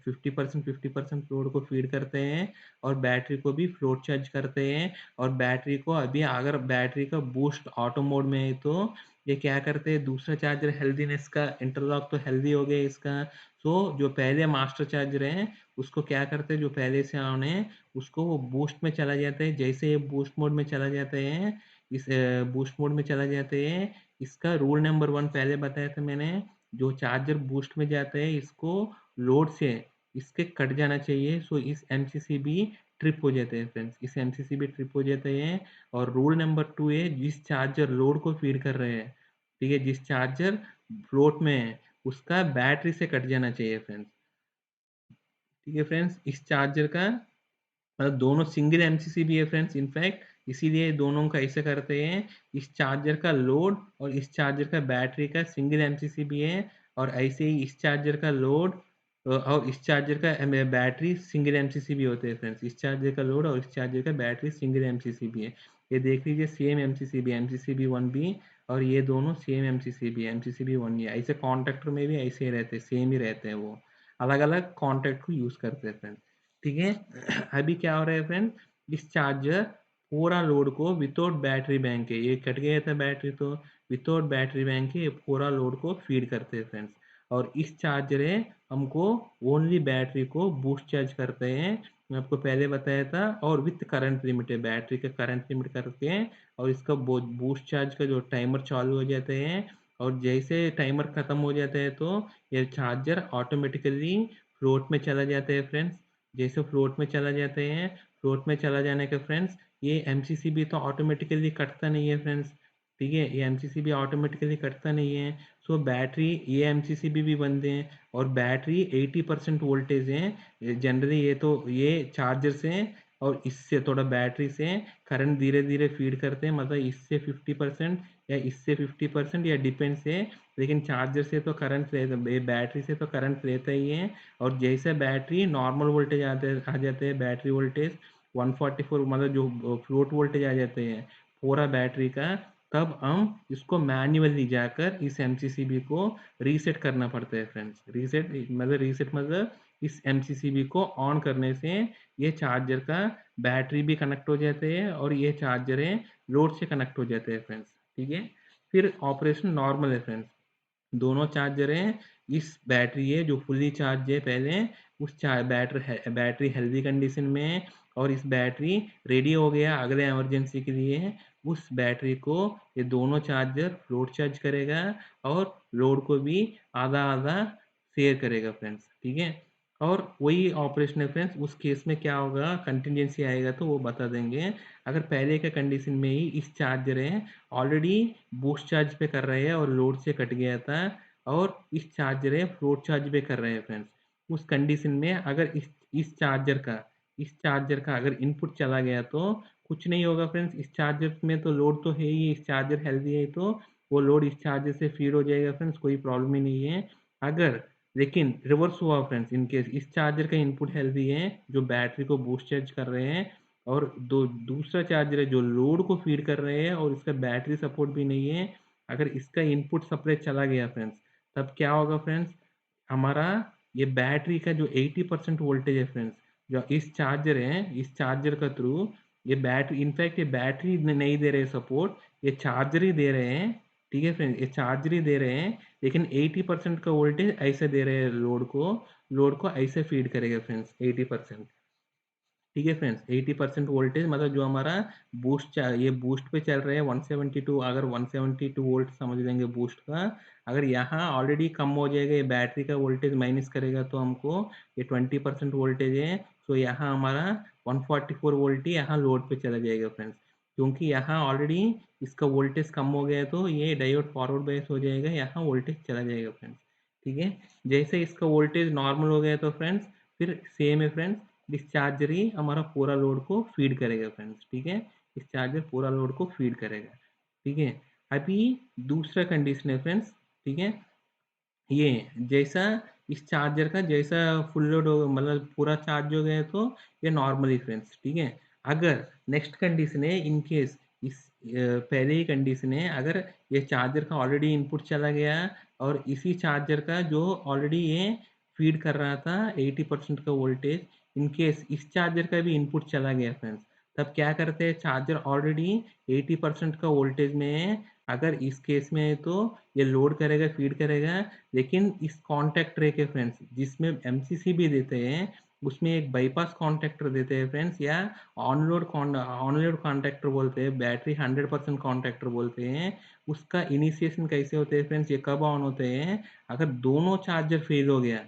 50% लोड को फीड करते हैं और बैटरी को भी फ्लोट चार्ज करते हैं। और बैटरी को अभी अगर बैटरी का बूस्ट ऑटो मोड में है तो ये क्या करते हैं, दूसरा चार्जर हेल्दीनेस का इंटरलॉक तो हेल्दी हो गया इसका। सो जो पहले मास्टर चार्जर है उसको क्या करते हैं, जो पहले से ऑन है उसको वो बूस्ट में चला जाता है। जैसे ये बूस्ट मोड में चला जाते हैं, इस बूस्ट मोड में चला जाते हैं, इसका रूल नंबर 1 पहले बताया था मैंने। जो चार्जर बूस्ट में जाता है इसको लोड से इसके कट जाना चाहिए। सो इस एमसीसीबी ट्रिप हो जाते हैं फ्रेंड्स, इस एमसीसीबी ट्रिप हो जाते हैं। और रूल नंबर 2 है, जिस चार्जर लोड को फीड कर रहे हैं, ठीक है, जिस चार्जर फ्लोट में है उसका बैटरी से कट जाना चाहिए फ्रेंड्स। ठीक है फ्रेंड्स, इस चार्जर का मतलब दोनों सिंगल एमसीसीबी है फ्रेंड्स इनफैक्ट, इसीलिए दोनों का ऐसे करते हैं। इस चार्जर का लोड और इस चार्जर का बैटरी का सिंगल एमसीसीबी है, और ऐसे ही इस चार्जर का लोड और इस चार्जर का बैटरी सिंगल एमसीसीबी होते हैं फ्रेंड्स। इस चार्जर का लोड और इस चार्जर का बैटरी सिंगल एमसीसीबी है। ये देख लीजिए सेम एमसीसीबी, एमसीसीबी 1B, और ये दोनों सेम एमसीसीबी, एमसीसीबी 1E। ऐसे कॉन्ट्रैक्टर में भी ऐसे ही रहते हैं, सेम ही रहते हैं, वो अलग अलग कॉन्ट्रैक्ट को यूज करते हैं फ्रेंड्स। ठीक है। अभी क्या हो रहा है फ्रेंड, इस चार्जर पूरा लोड को विदाउट बैटरी बैंक के, ये कट गया था बैटरी तो विदाउट बैटरी बैंक के ये पूरा लोड को फीड करते हैं फ्रेंड्स। और इस चार्जर है हमको ओनली बैटरी को बूस्ट चार्ज करते हैं, मैं आपको पहले बताया था। और विथ करंट लिमिट है, बैटरी का करंट लिमिट करते हैं और इसका बूस्ट चार्ज का जो टाइमर चालू हो जाते हैं। और जैसे टाइमर खत्म हो जाता है तो ये चार्जर ऑटोमेटिकली फ्लोट में चला जाता है फ्रेंड्स। जैसे फ्लोट में चला जाते हैं, फ्लोट में चला जाने के फ्रेंड्स ये एमसीसीबी तो ऑटोमेटिकली कटता नहीं है फ्रेंड्स। ठीक है, ये एमसीसीबी ऑटोमेटिकली कटता नहीं है। सो बैटरी ये एमसीसीबी भी बनते हैं और बैटरी 80% वोल्टेज है जनरली। ये तो ये चार्जर से और इससे थोड़ा बैटरी से करंट धीरे धीरे फीड करते हैं, मतलब इससे 50% या इससे 50% या डिपेंड से। लेकिन चार्जर से तो करंट ले बैटरी से तो करंट लेता ही है। और जैसे बैटरी नॉर्मल वोल्टेज आ जाते हैं, बैटरी वोल्टेज 144 मतलब जो फ्लोट वोल्टेज आ जाते हैं पूरा बैटरी का, तब हम इसको मैन्युअली जाकर इस एमसीसीबी को रीसेट करना पड़ता है फ्रेंड्स। रीसेट मतलब इस एमसीसीबी को ऑन करने से ये चार्जर का बैटरी भी कनेक्ट हो जाते हैं और ये चार्जर है लोड से कनेक्ट हो जाते हैं फ्रेंड्स। ठीक है, फिर ऑपरेशन नॉर्मल है फ्रेंड्स। दोनों चार्जर हैं, इस बैटरी है जो फुल्ली चार्ज है पहले, उस बैटरी हेल्दी कंडीशन में है और इस बैटरी रेडी हो गया अगले इमरजेंसी के लिए। उस बैटरी को ये दोनों चार्जर फ्लोट चार्ज करेगा और लोड को भी आधा आधा शेयर करेगा फ्रेंड्स। ठीक है, और वही ऑपरेशन है फ्रेंड्स। उस केस में क्या होगा, कंटिजेंसी आएगा तो वो बता देंगे। अगर पहले के कंडीशन में ही इस चार्जर है ऑलरेडी बूस्ट चार्ज पे कर रहे हैं और लोड से कट गया था, और इस चार्जर है फ्लोट चार्ज पे कर रहे हैं फ्रेंड्स, उस कंडीशन में अगर इस चार्जर का अगर इनपुट चला गया तो कुछ नहीं होगा फ्रेंड्स। इस चार्जर में तो लोड तो है ही, इस चार्जर हेल्दी है तो वो लोड इस चार्जर से फीड हो जाएगा फ्रेंड्स, कोई प्रॉब्लम ही नहीं है। अगर लेकिन रिवर्स हुआ फ्रेंड्स, इन केस इस चार्जर का इनपुट हेल्दी है जो बैटरी को बूस्ट चार्ज कर रहे हैं, और दूसरा चार्जर है जो लोड को फीड कर रहे हैं और इसका बैटरी सपोर्ट भी नहीं है, अगर इसका इनपुट सप्लाई चला गया फ्रेंड्स, तब क्या होगा फ्रेंड्स, हमारा ये बैटरी का जो 80% वोल्टेज है फ्रेंड्स, जो इस चार्जर है, इस चार्जर का थ्रू ये बैटरी, इनफैक्ट ये बैटरी नहीं दे रहे सपोर्ट, ये चार्जर ही दे रहे हैं। ठीक है फ्रेंड्स, ये चार्जर ही दे रहे हैं, लेकिन 80% का वोल्टेज ऐसे दे रहे हैं लोड को, लोड को ऐसे फीड करेगा फ्रेंड्स 80%। ठीक है फ्रेंड्स, 80% वोल्टेज मतलब जो हमारा ये बूस्ट पे चल रहे हैं 172, अगर 172 वोल्ट समझ लेंगे बूस्ट का, अगर यहाँ ऑलरेडी कम हो जाएगा, ये बैटरी का वोल्टेज माइनस करेगा तो हमको ये 20% वोल्टेज है, तो यहाँ हमारा 144 वोल्ट ही यहाँ लोड पे चला जाएगा फ्रेंड्स, क्योंकि यहाँ ऑलरेडी इसका वोल्टेज कम हो गया तो ये डायोड फॉरवर्ड बायस हो जाएगा, यहाँ वोल्टेज चला जाएगा फ्रेंड्स। ठीक है, जैसे इसका वोल्टेज नॉर्मल हो गया तो फ्रेंड्स फिर सेम है फ्रेंड्स, डिस्चार्जर ही हमारा पूरा लोड को फीड करेगा फ्रेंड्स। ठीक है, डिस्चार्जर पूरा लोड को फीड करेगा। ठीक है, अभी दूसरा कंडीशन है फ्रेंड्स। ठीक है, ये जैसा इस चार्जर का जैसा फुल लोड हो मतलब पूरा चार्ज हो गया तो ये नॉर्मली फ्रेंड्स। ठीक है, अगर नेक्स्ट कंडीशन है इन केस पहले ही कंडीशन है, अगर ये चार्जर का ऑलरेडी इनपुट चला गया और इसी चार्जर का जो ऑलरेडी ये फीड कर रहा था 80% का वोल्टेज, इन केस इस चार्जर का भी इनपुट चला गया फ्रेंड्स, तब क्या करते हैं, चार्जर ऑलरेडी 80% का वोल्टेज में है, अगर इस केस में है तो ये लोड करेगा फीड करेगा, लेकिन इस कॉन्टैक्ट रे के फ्रेंड्स जिसमें एमसीसी भी देते हैं, उसमें एक बाईपास कॉन्टैक्टर देते हैं फ्रेंड्स, या ऑन लोड कॉन्टैक्टर बोलते हैं, बैटरी 100% कॉन्टैक्टर बोलते हैं। उसका इनिशिएशन कैसे होते हैं फ्रेंड्स, ये कब ऑन होते हैं, अगर दोनों चार्जर फेल हो गया।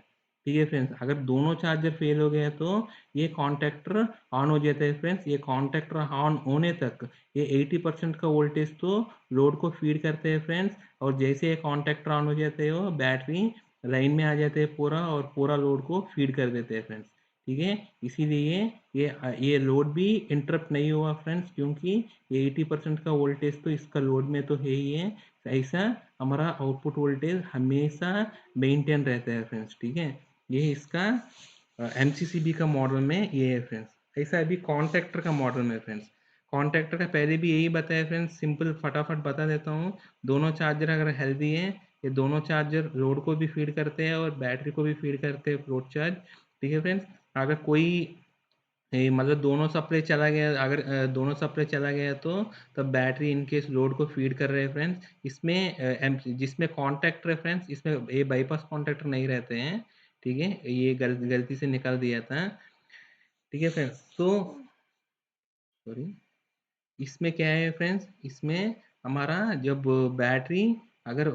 ठीक है फ्रेंड्स, अगर दोनों चार्जर फेल हो गया तो ये कॉन्टैक्टर ऑन हो जाता है फ्रेंड्स। ये कॉन्टैक्टर ऑन होने तक ये 80% का वोल्टेज तो लोड को फीड करते हैं फ्रेंड्स, और जैसे ये कॉन्टैक्टर ऑन हो जाते हो बैटरी लाइन में आ जाते हैं पूरा, और पूरा लोड को फीड कर देते हैं फ्रेंड्स। ठीक है, इसीलिए ये लोड भी इंटरप्ट नहीं हुआ फ्रेंड्स, क्योंकि ये 80% का वोल्टेज तो इसका लोड में तो है ही है, ऐसा हमारा आउटपुट वोल्टेज हमेशा मेंटेन रहता है फ्रेंड्स। ठीक है, ये इसका एमसीसीबी का मॉडल में ये है फ्रेंड्स। ऐसा अभी कॉन्टैक्टर का मॉडल में फ्रेंड्स, कॉन्टैक्टर का पहले भी यही बताया फ्रेंड्स, सिंपल फटाफट बता देता हूँ। दोनों चार्जर अगर हेल्दी हैं, ये दोनों चार्जर लोड को भी फीड करते हैं और बैटरी को भी फीड करते हैं लोड चार्ज। ठीक है फ्रेंड्स, अगर कोई मतलब दोनों सप्लाई चला गया, अगर दोनों सप्लाई चला गया तो तब बैटरी इन केस लोड को फीड कर रहे हैं फ्रेंड्स। इसमें जिसमें कॉन्टैक्टर है फ्रेंड्स, इसमें ये बाईपास कॉन्टैक्टर नहीं रहते हैं। ठीक है, ये गलती से निकाल दिया था। ठीक है फ्रेंड्स, तो सॉरी, इसमें क्या है फ्रेंड्स, इसमें हमारा जब बैटरी अगर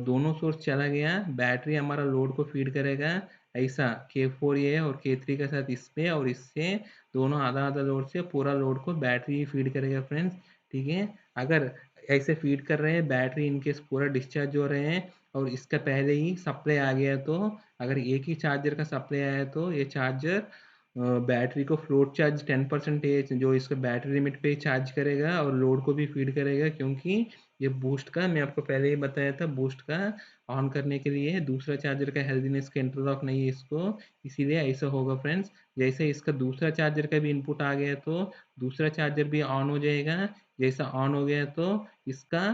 दोनों सोर्स चला गया, बैटरी हमारा लोड को फीड करेगा, ऐसा K4 ये और K3 के साथ इसमें, और इससे दोनों आधा आधा लोड से पूरा लोड को बैटरी ही फीड करेगा फ्रेंड्स। ठीक है, अगर ऐसे फीड कर रहे हैं बैटरी इनकेस पूरा डिस्चार्ज हो रहे हैं और इसका पहले ही सप्लाई आ गया, तो अगर एक ही चार्जर का सप्लाई आया तो ये चार्जर बैटरी को फ्लोट चार्ज 10% जो इसका बैटरी लिमिट पे ही चार्ज करेगा और लोड को भी फीड करेगा, क्योंकि ये बूस्ट का मैं आपको पहले ही बताया था, बूस्ट का ऑन करने के लिए दूसरा चार्जर का हेल्दीनेस का इंटरलॉक नहीं है इसको, इसीलिए ऐसा होगा फ्रेंड्स। जैसे इसका दूसरा चार्जर का भी इनपुट आ गया तो दूसरा चार्जर भी ऑन हो जाएगा, जैसा ऑन हो गया तो इसका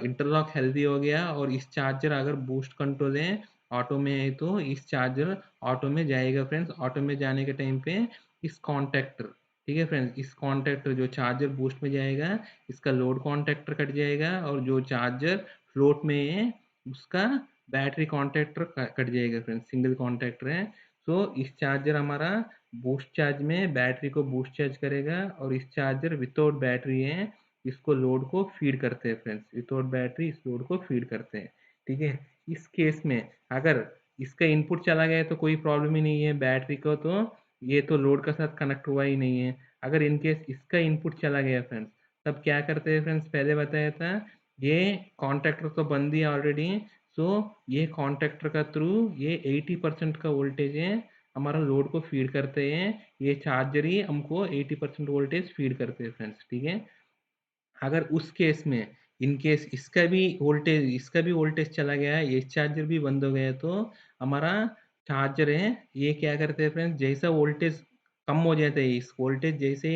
इंटरलॉक हेल्दी हो गया, और इस चार्जर अगर बूस्ट कंट्रोल है ऑटो में है तो इस चार्जर ऑटो में जाएगा फ्रेंड्स। ऑटो में जाने के टाइम पे इस कॉन्टैक्टर, ठीक है फ्रेंड्स, इस कॉन्टैक्टर जो चार्जर बूस्ट में जाएगा, इसका लोड कॉन्टैक्टर कट जाएगा, और जो चार्जर फ्लोट में है उसका बैटरी कॉन्टैक्टर कट जाएगा फ्रेंड्स, सिंगल कॉन्टैक्टर है। सो इस चार्जर हमारा बूस्ट चार्ज में बैटरी को बूस्ट चार्ज करेगा, और इस चार्जर विदाउट बैटरी है, इसको लोड को फीड करते हैं फ्रेंड्स, विदाउट बैटरी इस लोड को फीड करते हैं। ठीक है, इस केस में अगर इसका इनपुट चला गया तो कोई प्रॉब्लम ही नहीं है बैटरी को, तो ये तो लोड के साथ कनेक्ट हुआ ही नहीं है। अगर इन केस इसका इनपुट चला गया फ्रेंड्स, तब क्या करते हैं फ्रेंड्स, पहले बताया था ये कॉन्टैक्टर तो बंद ही ऑलरेडी, सो ये कॉन्टैक्टर का थ्रू ये 80% का वोल्टेज है हमारा लोड को फीड करते हैं, ये चार्जर ही हमको 80% वोल्टेज फीड करते हैं फ्रेंड्स। ठीक है, अगर उस केस में इन केस इसका भी वोल्टेज चला गया है, ये चार्जर भी बंद हो गया, तो हमारा चार्जर है ये क्या करते हैं फ्रेंड्स, जैसा वोल्टेज कम हो जाता है, इस वोल्टेज जैसे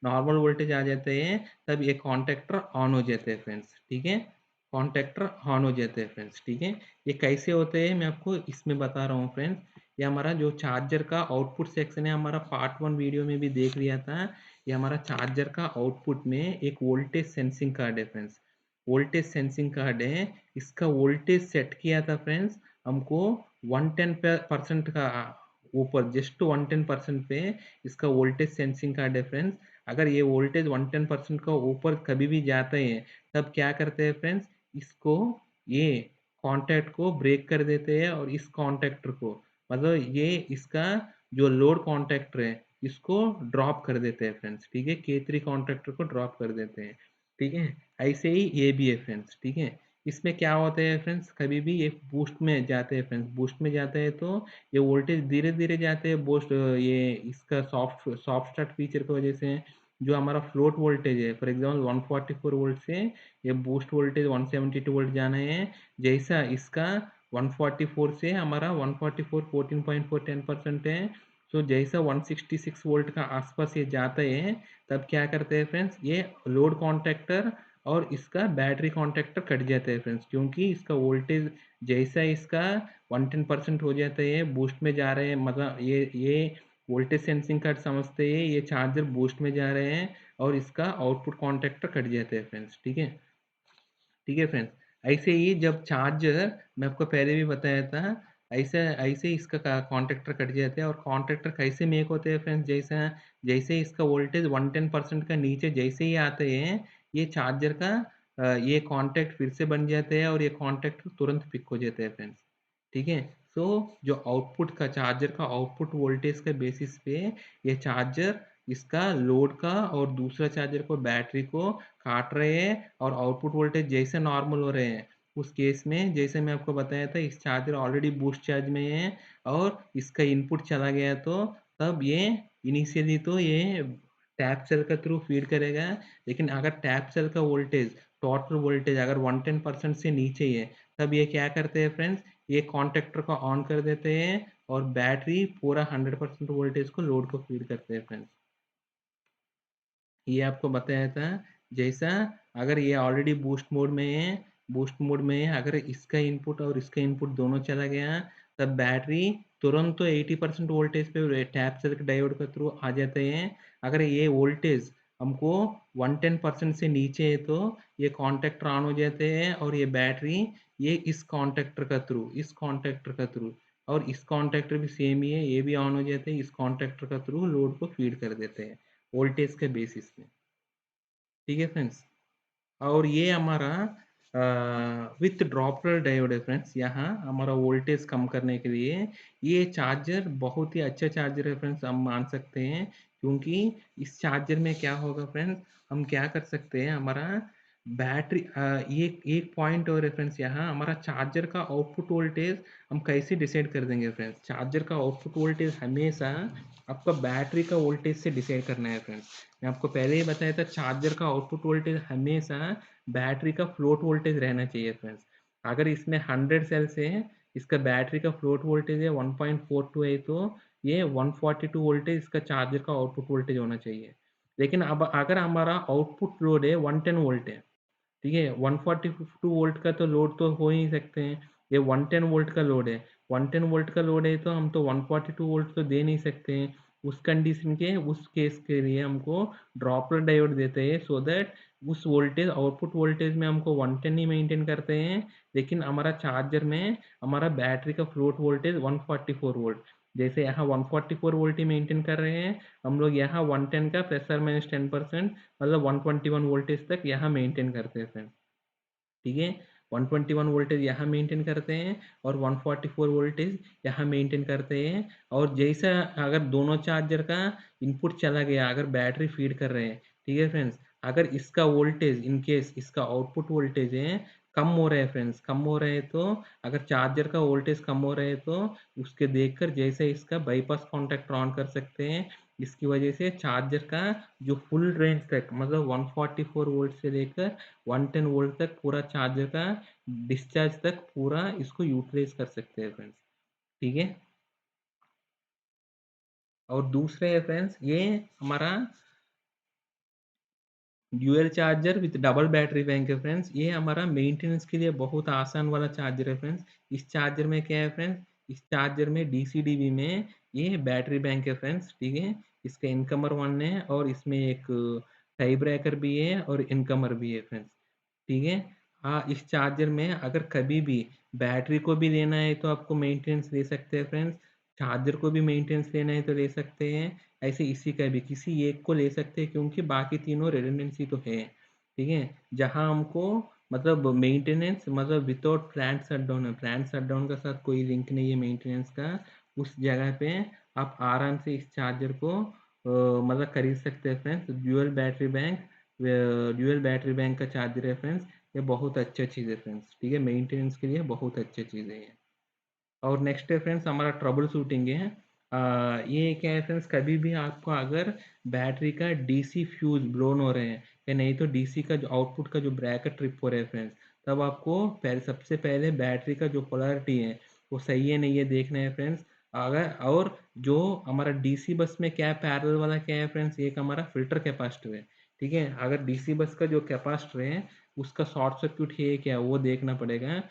नॉर्मल वोल्टेज आ जाते हैं तब ये कॉन्टैक्टर ऑन हो जाते हैं फ्रेंड्स। ठीक है, कॉन्टैक्टर ऑन हो जाते हैं फ्रेंड्स। ठीक है, ये कैसे होते हैं मैं आपको इसमें बता रहा हूँ फ्रेंड्स। ये हमारा जो चार्जर का आउटपुट सेक्शन है, हमारा पार्ट 1 वीडियो में भी देख लिया था। ये हमारा चार्जर का आउटपुट में एक वोल्टेज सेंसिंग कार्ड है फ्रेंड्स, वोल्टेज सेंसिंग कार्ड है। इसका वोल्टेज सेट किया था फ्रेंड्स हमको 110% का ऊपर जस्ट 110% पे इसका वोल्टेज सेंसिंग का डिफरेंस, अगर ये वोल्टेज 110% का ऊपर कभी भी जाता है तब क्या करते हैं फ्रेंड्स, इसको ये कॉन्टैक्ट को ब्रेक कर देते हैं और इस कॉन्टैक्टर को, मतलब ये इसका जो लोड कॉन्टैक्टर है इसको ड्रॉप कर देते हैं फ्रेंड्स, ठीक है, K3 कॉन्टैक्टर को ड्रॉप कर देते हैं, ठीक है। ऐसे ही ये भी है फ्रेंड्स, ठीक है। इसमें क्या होता है फ्रेंड्स, कभी भी ये बूस्ट में जाते हैं फ्रेंड्स, बूस्ट में जाते हैं तो ये वोल्टेज धीरे धीरे जाते हैं बूस्ट, ये इसका सॉफ्ट सॉफ्ट स्टार्ट फीचर की वजह से जो हमारा फ्लोट वोल्टेज है फॉर एग्जांपल 144 वोल्ट से ये बूस्ट वोल्टेज 172 वोल्ट जाना है, जैसा इसका 144 से हमारा 144 14.4 10% है, तो जैसा 166 वोल्ट का आसपास ये जाता है तब क्या करते हैं फ्रेंड्स, ये लोड कॉन्टैक्टर और इसका बैटरी कॉन्टैक्टर कट जाता है फ्रेंड्स, क्योंकि इसका वोल्टेज जैसा इसका 110% हो जाता है बूस्ट में जा रहे हैं, मतलब ये वोल्टेज सेंसिंग का समझते हैं, ये चार्जर बूस्ट में जा रहे हैं और इसका आउटपुट कॉन्टैक्टर कट जाते हैं फ्रेंड्स, ठीक है। ठीक है फ्रेंड्स, ऐसे ही जब चार्जर, मैं आपको पहले भी बताया था, ऐसे ऐसे इसका कॉन्टैक्टर कट जाते हैं और कॉन्टैक्टर कैसे मेक होते हैं फ्रेंड्स, जैसा जैसे इसका वोल्टेज 110% का नीचे जैसे ही आते हैं ये चार्जर का ये कॉन्टैक्ट फिर से बन जाते हैं और ये कॉन्टैक्ट तुरंत पिक हो जाते हैं फ्रेंड्स, ठीक है। सो जो आउटपुट का चार्जर का आउटपुट वोल्टेज के बेसिस पे ये चार्जर इसका लोड का और दूसरा चार्जर को बैटरी को काट रहे हैं और आउटपुट वोल्टेज जैसे नॉर्मल हो रहे हैं उस केस में, जैसे मैं आपको बताया था इस चार्जर ऑलरेडी बूस्ट चार्ज में है और इसका इनपुट चला गया तो तब ये इनिशियली तो ये टैप सेल का थ्रू फीड करेगा, लेकिन अगर टैप सेल का वोल्टेज टोटल वोल्टेज अगर 110% से नीचे ही है तब ये क्या करते हैं फ्रेंड्स, ये कॉन्टेक्टर को ऑन कर देते हैं और बैटरी पूरा 100% वोल्टेज को लोड को फीड करते हैं फ्रेंड्स। ये आपको बताया था, जैसा अगर ये ऑलरेडी बूस्ट मोड में है, बूस्ट मोड में है अगर इसका इनपुट और इसका इनपुट दोनों चला गया तब बैटरी तुरंत तो 80% वोल्टेज पे टैप सेल डायोड के थ्रू आ जाते हैं, अगर ये वोल्टेज हमको 110% से नीचे है तो ये कॉन्टेक्टर ऑन हो जाते हैं और ये बैटरी ये इस कॉन्टेक्टर का थ्रू इस कॉन्टेक्टर का थ्रू और इस कॉन्टेक्टर भी सेम ही है, ये भी ऑन हो जाते हैं, इस कॉन्टेक्टर का थ्रू लोड को फीड कर देते हैं वोल्टेज के बेसिस में, ठीक है फ्रेंड्स। और ये हमारा विथ ड्रॉपर डायोड है फ्रेंड्स, यहाँ हमारा वोल्टेज कम करने के लिए ये चार्जर बहुत ही अच्छा चार्जर है फ्रेंड्स, हम मान सकते हैं, क्योंकि इस चार्जर में क्या होगा फ्रेंड्स, हम क्या कर सकते हैं, हमारा बैटरी ये एक पॉइंट और है फ्रेंड्स, यहाँ हमारा चार्जर का आउटपुट वोल्टेज हम कैसे डिसाइड कर देंगे फ्रेंड्स, चार्जर का आउटपुट वोल्टेज हमेशा आपका बैटरी का वोल्टेज से डिसाइड करना है फ्रेंड्स। मैं आपको पहले ही बताया था चार्जर का आउटपुट वोल्टेज हमेशा बैटरी का फ्लोट वोल्टेज रहना चाहिए फ्रेंड्स, अगर इसमें 100 सेल्स है, इसका बैटरी का फ्लोट वोल्टेज है 1.42 है तो ये 142 वोल्टेज इसका चार्जर का आउटपुट वोल्टेज होना चाहिए, लेकिन अब अगर हमारा आउटपुट लोड है 110 वोल्ट है, ठीक है, 142 वोल्ट का तो लोड तो हो ही नहीं सकते हैं, ये 110 वोल्ट का लोड है, 110 वोल्ट का लोड है तो हम तो 142 वोल्ट तो दे नहीं सकते हैं, उस कंडीशन के उस केस के लिए हमको ड्रॉपर डायोड देते हैं, सो दैट उस वोल्टेज आउटपुट वोल्टेज में हमको 110 ही मेंटेन करते हैं, लेकिन हमारा चार्जर में हमारा बैटरी का फ्लोट वोल्टेज 144 वोल्ट, जैसे यहाँ 144 वोल्ट ही मेंटेन कर रहे हैं हम लोग, यहाँ 110 का प्लस और माइनस 10% मतलब 121 वोल्टेज तक यहाँ मेंटेन करते हैं फ्रेंड्स, ठीक है। 121 वोल्टेज यहाँ मेंटेन करते हैं और 144 वोल्टेज यहाँ मेंटेन करते हैं, और जैसा अगर दोनों चार्जर का इनपुट चला गया अगर बैटरी फीड कर रहे हैं, ठीक है फ्रेंड्स, अगर इसका वोल्टेज इन केस इसका आउटपुट वोल्टेज है कम हो रहा है फ्रेंड्स, कम हो रहे हैं तो अगर चार्जर का वोल्टेज कम हो रहा है तो उसके देखकर जैसे इसका बाईपास कॉन्टैक्ट ऑन कर सकते हैं, इसकी वजह से चार्जर का जो फुल रेंज तक मतलब 144 वोल्ट से लेकर 110 वोल्ट तक पूरा चार्जर का डिस्चार्ज तक पूरा इसको यूटिलाइज कर सकते हैं फ्रेंड्स, ठीक है। और दूसरे है फ्रेंड्स ये हमारा dual charger with double battery bank है फ्रेंड्स, ये हमारा मेंटेनेंस के लिए बहुत आसान वाला चार्जर है फ्रेंड्स, इस चार्जर में क्या है फ्रेंड्स, इस चार्जर में डीसी-डीवी में ये बैटरी बैंक है फ्रेंड्स, ठीक है, इसका इनकमर वन है और इसमें एक टाई ब्रेकर भी है और इनकमर भी है फ्रेंड्स, ठीक है। हाँ, इस चार्जर में अगर कभी भी बैटरी को भी लेना है तो आपको मेंटेनेंस दे सकते हैं फ्रेंड्स, चार्जर को भी मेंटेनेंस लेना है तो ले सकते हैं, ऐसे इसी का भी किसी एक को ले सकते हैं क्योंकि बाकी तीनों रिडंडेंसी तो है, ठीक है? जहाँ हमको मतलब मेंटेनेंस मतलब विदाउट प्लांट शटडाउन है, प्लांट शटडाउन का साथ कोई लिंक नहीं है मेंटेनेंस का, उस जगह पे आप आराम से इस चार्जर को मतलब खरीद सकते हैं फ्रेंड्स। ड्यूअल बैटरी बैंक का चार्जर है फ्रेंड्स, ये बहुत अच्छा चीज़ है फ्रेंड्स, ठीक है? मेंटेनेंस के लिए बहुत अच्छी चीज़ है ये। और नेक्स्ट है फ्रेंड्स हमारा ट्रबल शूटिंग है। ये क्या है फ्रेंड्स, कभी भी आपको अगर बैटरी का डीसी फ्यूज ब्लोन हो रहे हैं या नहीं तो डीसी का जो आउटपुट का जो ब्रैकेट ट्रिप हो रहा है फ्रेंड्स, तब आपको पहले सबसे पहले बैटरी का जो पोलैरिटी है वो सही है नहीं है देखना है फ्रेंड्स। अगर और जो हमारा डीसी बस में क्या है पैरेलल वाला क्या है फ्रेंड्स, एक हमारा फिल्टर कैपेसिटर है, ठीक है? अगर डीसी बस का जो कैपेसिटर है उसका शॉर्ट सर्क्यूट है क्या वो देखना पड़ेगा,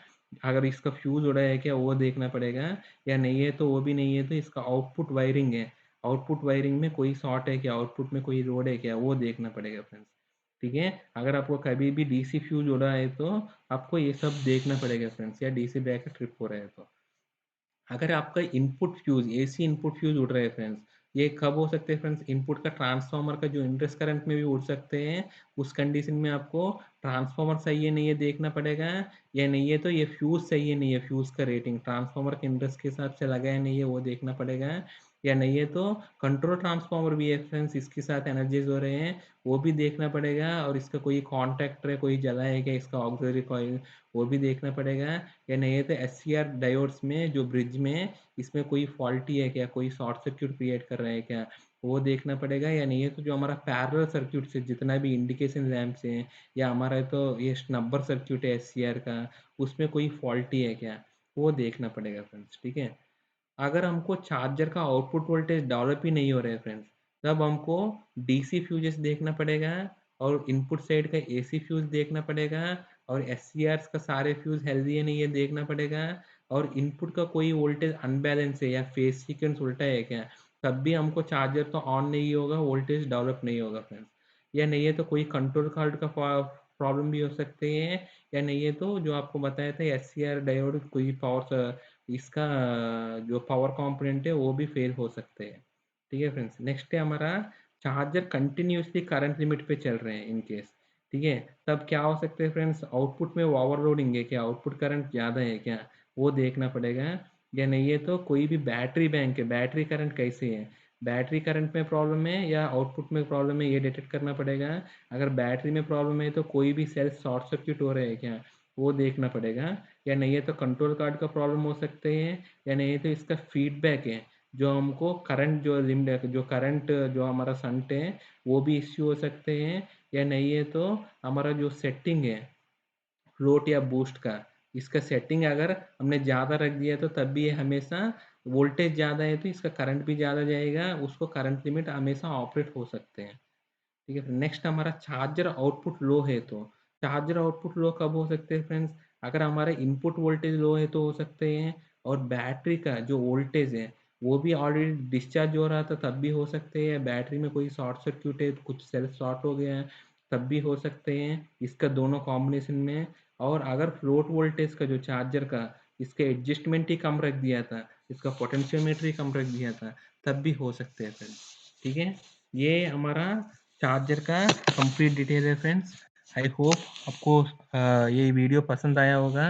अगर इसका फ्यूज उड़ा है क्या वो देखना पड़ेगा, या नहीं है तो वो भी नहीं है तो इसका आउटपुट वायरिंग है, आउटपुट वायरिंग में कोई शॉर्ट है क्या, आउटपुट में कोई लोड है क्या वो देखना पड़ेगा फ्रेंड्स, ठीक है? अगर आपको कभी भी डीसी फ्यूज उड़ा है तो आपको ये सब देखना पड़ेगा फ्रेंड्स, या डीसी ब्रेकर ट्रिप हो रहा है तो। अगर आपका input fuse AC input fuse उड़ रहा है फ्रेंड्स, ये कब हो सकते हैं फ्रेंड्स, इनपुट का ट्रांसफार्मर का जो इंड्रेस करंट में भी उड़ सकते हैं, उस कंडीशन में आपको ट्रांसफार्मर सही है नहीं है देखना पड़ेगा, या नहीं है तो ये फ्यूज सही है नहीं है, फ्यूज का रेटिंग ट्रांसफार्मर के इंड्रेस के हिसाब से लगा है नहीं है वो देखना पड़ेगा, या नहीं है तो कंट्रोल ट्रांसफार्मर भी है फ्रेंड्स इसके साथ एनर्जीज हो रहे हैं वो भी देखना पड़ेगा, और इसका कोई कॉन्टैक्ट है कोई जला है क्या इसका ऑक्सिलरी कॉइल वो भी देखना पड़ेगा, या नहीं है तो एस सी आर डायोड्स में जो ब्रिज में इसमें कोई फॉल्टी है क्या, कोई शॉर्ट सर्क्यूट क्रिएट कर रहा है क्या वो देखना पड़ेगा, या नहीं है तो जो हमारा पैरेलल सर्क्यूट से जितना भी इंडिकेशन लैम्प्स हैं या हमारा तो ये नंबर सर्क्यूट है एस सी आर का उसमें कोई फॉल्टी है क्या वो देखना पड़ेगा फ्रेंड्स, ठीक है? अगर हमको चार्जर का आउटपुट वोल्टेज डेवलप ही नहीं हो रहा है फ्रेंड्स, तब हमको डीसी फ्यूजेस देखना पड़ेगा और इनपुट साइड का एसी फ्यूज देखना पड़ेगा, और एस का सारे फ्यूज हेल्दी है नहीं है देखना पड़ेगा, और इनपुट का कोई वोल्टेज अनबैलेंस है या फेज सीक्वेंस उल्टा है क्या, तब भी हमको चार्जर तो ऑन नहीं होगा, वोल्टेज डेवलप नहीं होगा फ्रेंड्स, या नहीं है तो कोई कंट्रोल कार्ड का प्रॉब्लम भी हो सकते हैं, या नहीं है तो जो आपको बताया था एस सी आर डायोड कोई पावर इसका जो पावर कंपोनेंट है वो भी फेल हो सकते हैं, ठीक है फ्रेंड्स? नेक्स्ट है हमारा चार्जर कंटिन्यूसली करंट लिमिट पे चल रहे हैं इन केस, ठीक है? तब क्या हो सकते हैं फ्रेंड्स, आउटपुट में ओवरलोडिंग है क्या, आउटपुट करंट ज़्यादा है क्या वो देखना पड़ेगा, या नहीं है तो कोई भी बैटरी बैंक है बैटरी करंट कैसे है, बैटरी करंट में प्रॉब्लम है या आउटपुट में प्रॉब्लम है ये डिटेक्ट करना पड़ेगा, अगर बैटरी में प्रॉब्लम है तो कोई भी सेल शॉर्ट सर्क्यूट हो रहा है क्या वो देखना पड़ेगा, या नहीं है तो कंट्रोल कार्ड का प्रॉब्लम हो सकते हैं, या नहीं है तो इसका फीडबैक है जो हमको करंट जो लिमिट जो करंट जो हमारा संट है वो भी इश्यू हो सकते हैं, या नहीं है तो हमारा जो सेटिंग है फ्लोट या बूस्ट का, इसका सेटिंग अगर हमने ज़्यादा रख दिया तो तब भी ये हमेशा वोल्टेज ज़्यादा है तो इसका करंट भी ज़्यादा जाएगा, उसको करंट लिमिट हमेशा ऑपरेट हो सकते हैं, ठीक है? नेक्स्ट हमारा चार्जर आउटपुट लो है तो चार्जर आउटपुट लो कब हो सकते हैं फ्रेंड्स, अगर हमारा इनपुट वोल्टेज लो है तो हो सकते हैं, और बैटरी का जो वोल्टेज है वो भी ऑलरेडी डिस्चार्ज हो रहा था तब भी हो सकते हैं, बैटरी में कोई शॉर्ट सर्क्यूट है कुछ सेल शॉर्ट हो गया है तब भी हो सकते हैं, इसका दोनों कॉम्बिनेशन में, और अगर फ्लोट वोल्टेज का जो चार्जर का इसका एडजस्टमेंट ही कम रख दिया था, इसका पोटेंशियोमीटर ही कम रख दिया था तब भी हो सकते हैं फ्रेंड्स, ठीक है? ये हमारा चार्जर का कंप्लीट डिटेल है फ्रेंड्स। आई होप आपको ये वीडियो पसंद आया होगा।